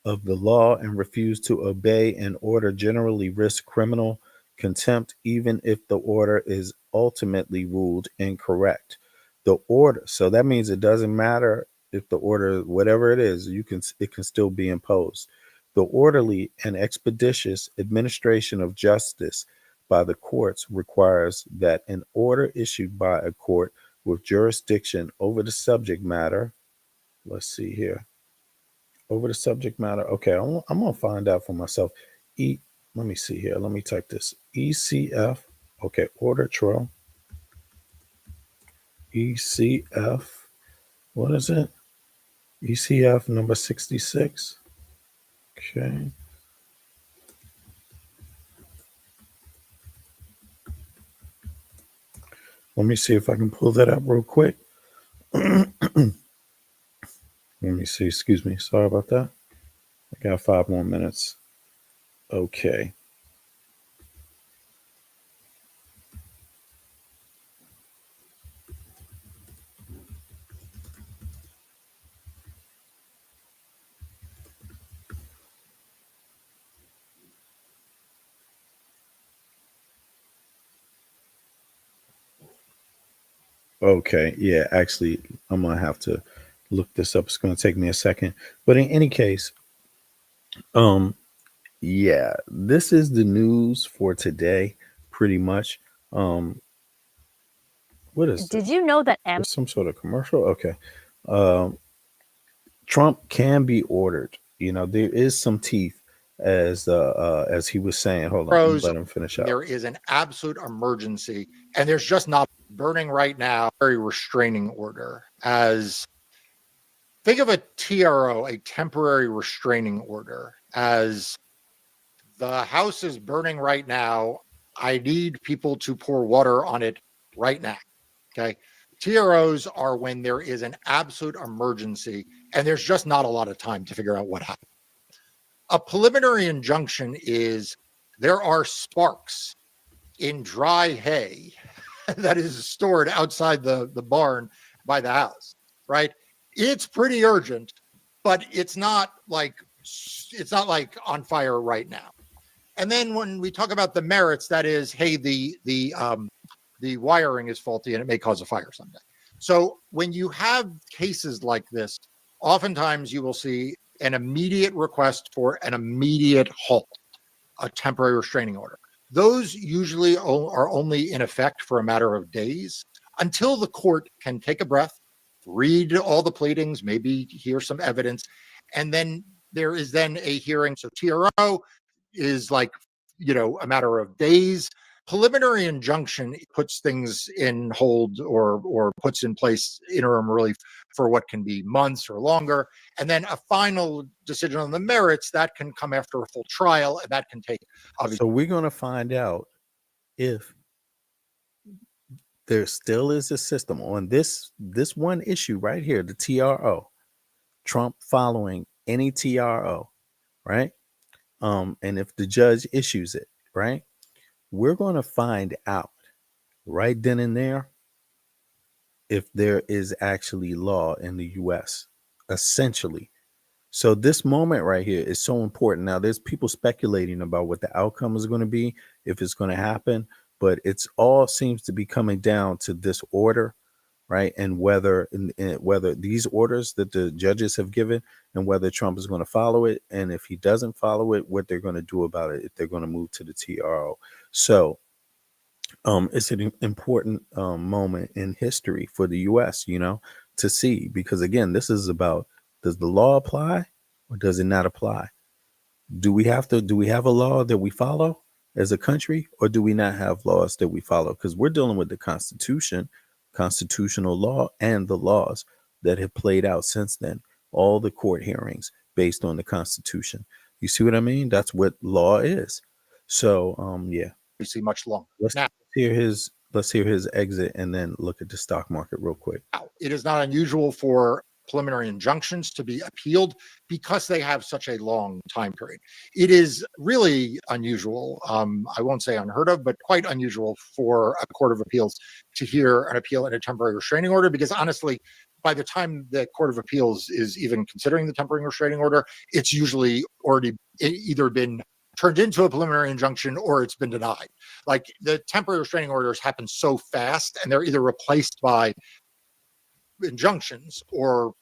of the law and refuse to obey an order generally risk criminal contempt, even if the order is ultimately ruled incorrect. The order, so that means it doesn't matter if the order, whatever it is, it can still be imposed. The orderly and expeditious administration of justice by the courts requires that an order issued by a court with jurisdiction over the subject matter, let's see here, over the subject matter. Okay, I'm gonna find out for myself. Let me see here. Let me type this. ECF. Okay, Order Tro. ECF. What is it? ECF number 66. Okay. Let me see if I can pull that up real quick. Let me see. Excuse me. Sorry about that. I got 5 more minutes. Okay. Okay. Yeah, actually, I'm going to have to look this up. It's going to take me a second. But in any case, um, yeah, this is the news for today, pretty much. Um, what is Did this? you know that There's some sort of commercial? Okay. Um, Trump can be ordered. You know, there is some teeth, as he was saying. Hold on, I'm gonna let him finish out. There is an absolute emergency, and there's just not burning right now. Very restraining order. As think of a TRO, a temporary restraining order, as the house is burning right now. I need people to pour water on it right now. Okay. TROs are when there is an absolute emergency and there's just not a lot of time to figure out what happened. A preliminary injunction is there are sparks in dry hay that is stored outside the barn by the house, right? It's pretty urgent, but it's not like on fire right now. And then when we talk about the merits, that is, hey, the wiring is faulty and it may cause a fire someday. So when you have cases like this, oftentimes you will see an immediate request for an immediate halt, a temporary restraining order. Those usually are only in effect for a matter of days until the court can take a breath, read all the pleadings, maybe hear some evidence, and then there is then a hearing. So TRO is like, a matter of days. Preliminary injunction puts things in hold or puts in place interim relief for what can be months or longer. And then a final decision on the merits that can come after a full trial, and that can take obviously. So we're gonna find out if there still is a system on this one issue right here, the TRO, Trump following any TRO, right? And if the judge issues it, right, we're going to find out right then and there if there is actually law in the U.S. essentially. So this moment right here is so important. Now, there's people speculating about what the outcome is going to be, if it's going to happen, but it's all seems to be coming down to this order, right? And whether these orders that the judges have given and whether Trump is going to follow it. And if he doesn't follow it, what they're going to do about it, if they're going to move to the TRO. So it's an important moment in history for the U.S., to see, because again, this is about, does the law apply or does it not apply? Do we have a law that we follow as a country, or do we not have laws that we follow? Because we're dealing with the Constitution, constitutional law, and the laws that have played out since then, all the court hearings based on the Constitution. You see what I mean? That's what law is. So yeah. We see much longer. Let's hear his exit and then look at the stock market real quick. It is not unusual for preliminary injunctions to be appealed because they have such a long time period. It is really unusual. I won't say unheard of, but quite unusual for a court of appeals to hear an appeal in a temporary restraining order, because honestly, by the time the Court of Appeals is even considering the temporary restraining order, it's usually already either been turned into a preliminary injunction or it's been denied. Like, the temporary restraining orders happen so fast and they're either replaced by injunctions or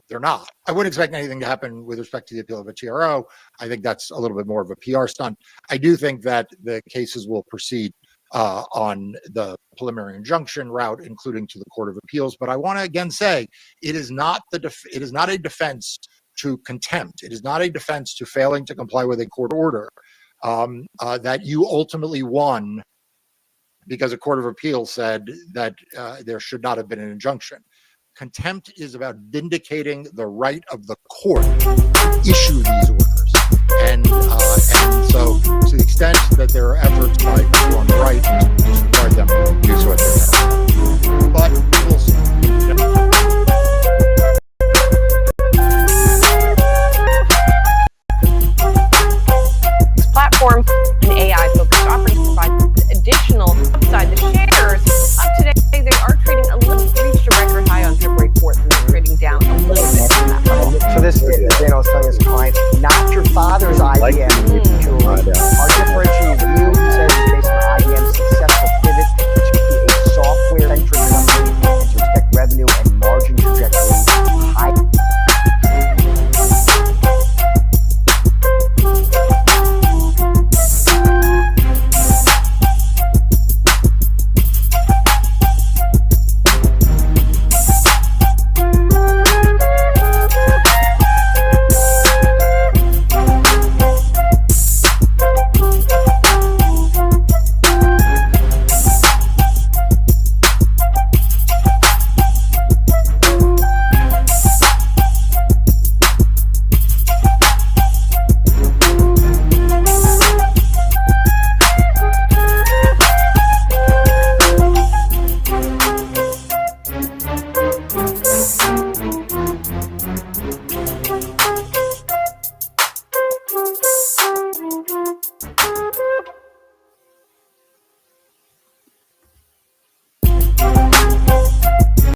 they're not. I wouldn't expect anything to happen with respect to the appeal of a TRO. I think that's a little bit more of a PR stunt. I do think that the cases will proceed on the preliminary injunction route, including to the Court of Appeals. But I want to again say, it is not a defense to contempt. It is not a defense to failing to comply with a court order that you ultimately won because a Court of Appeals said that there should not have been an injunction. Contempt is about vindicating the right of the court to issue these orders. And so to the extent that there are efforts by people on the right to support them, use what they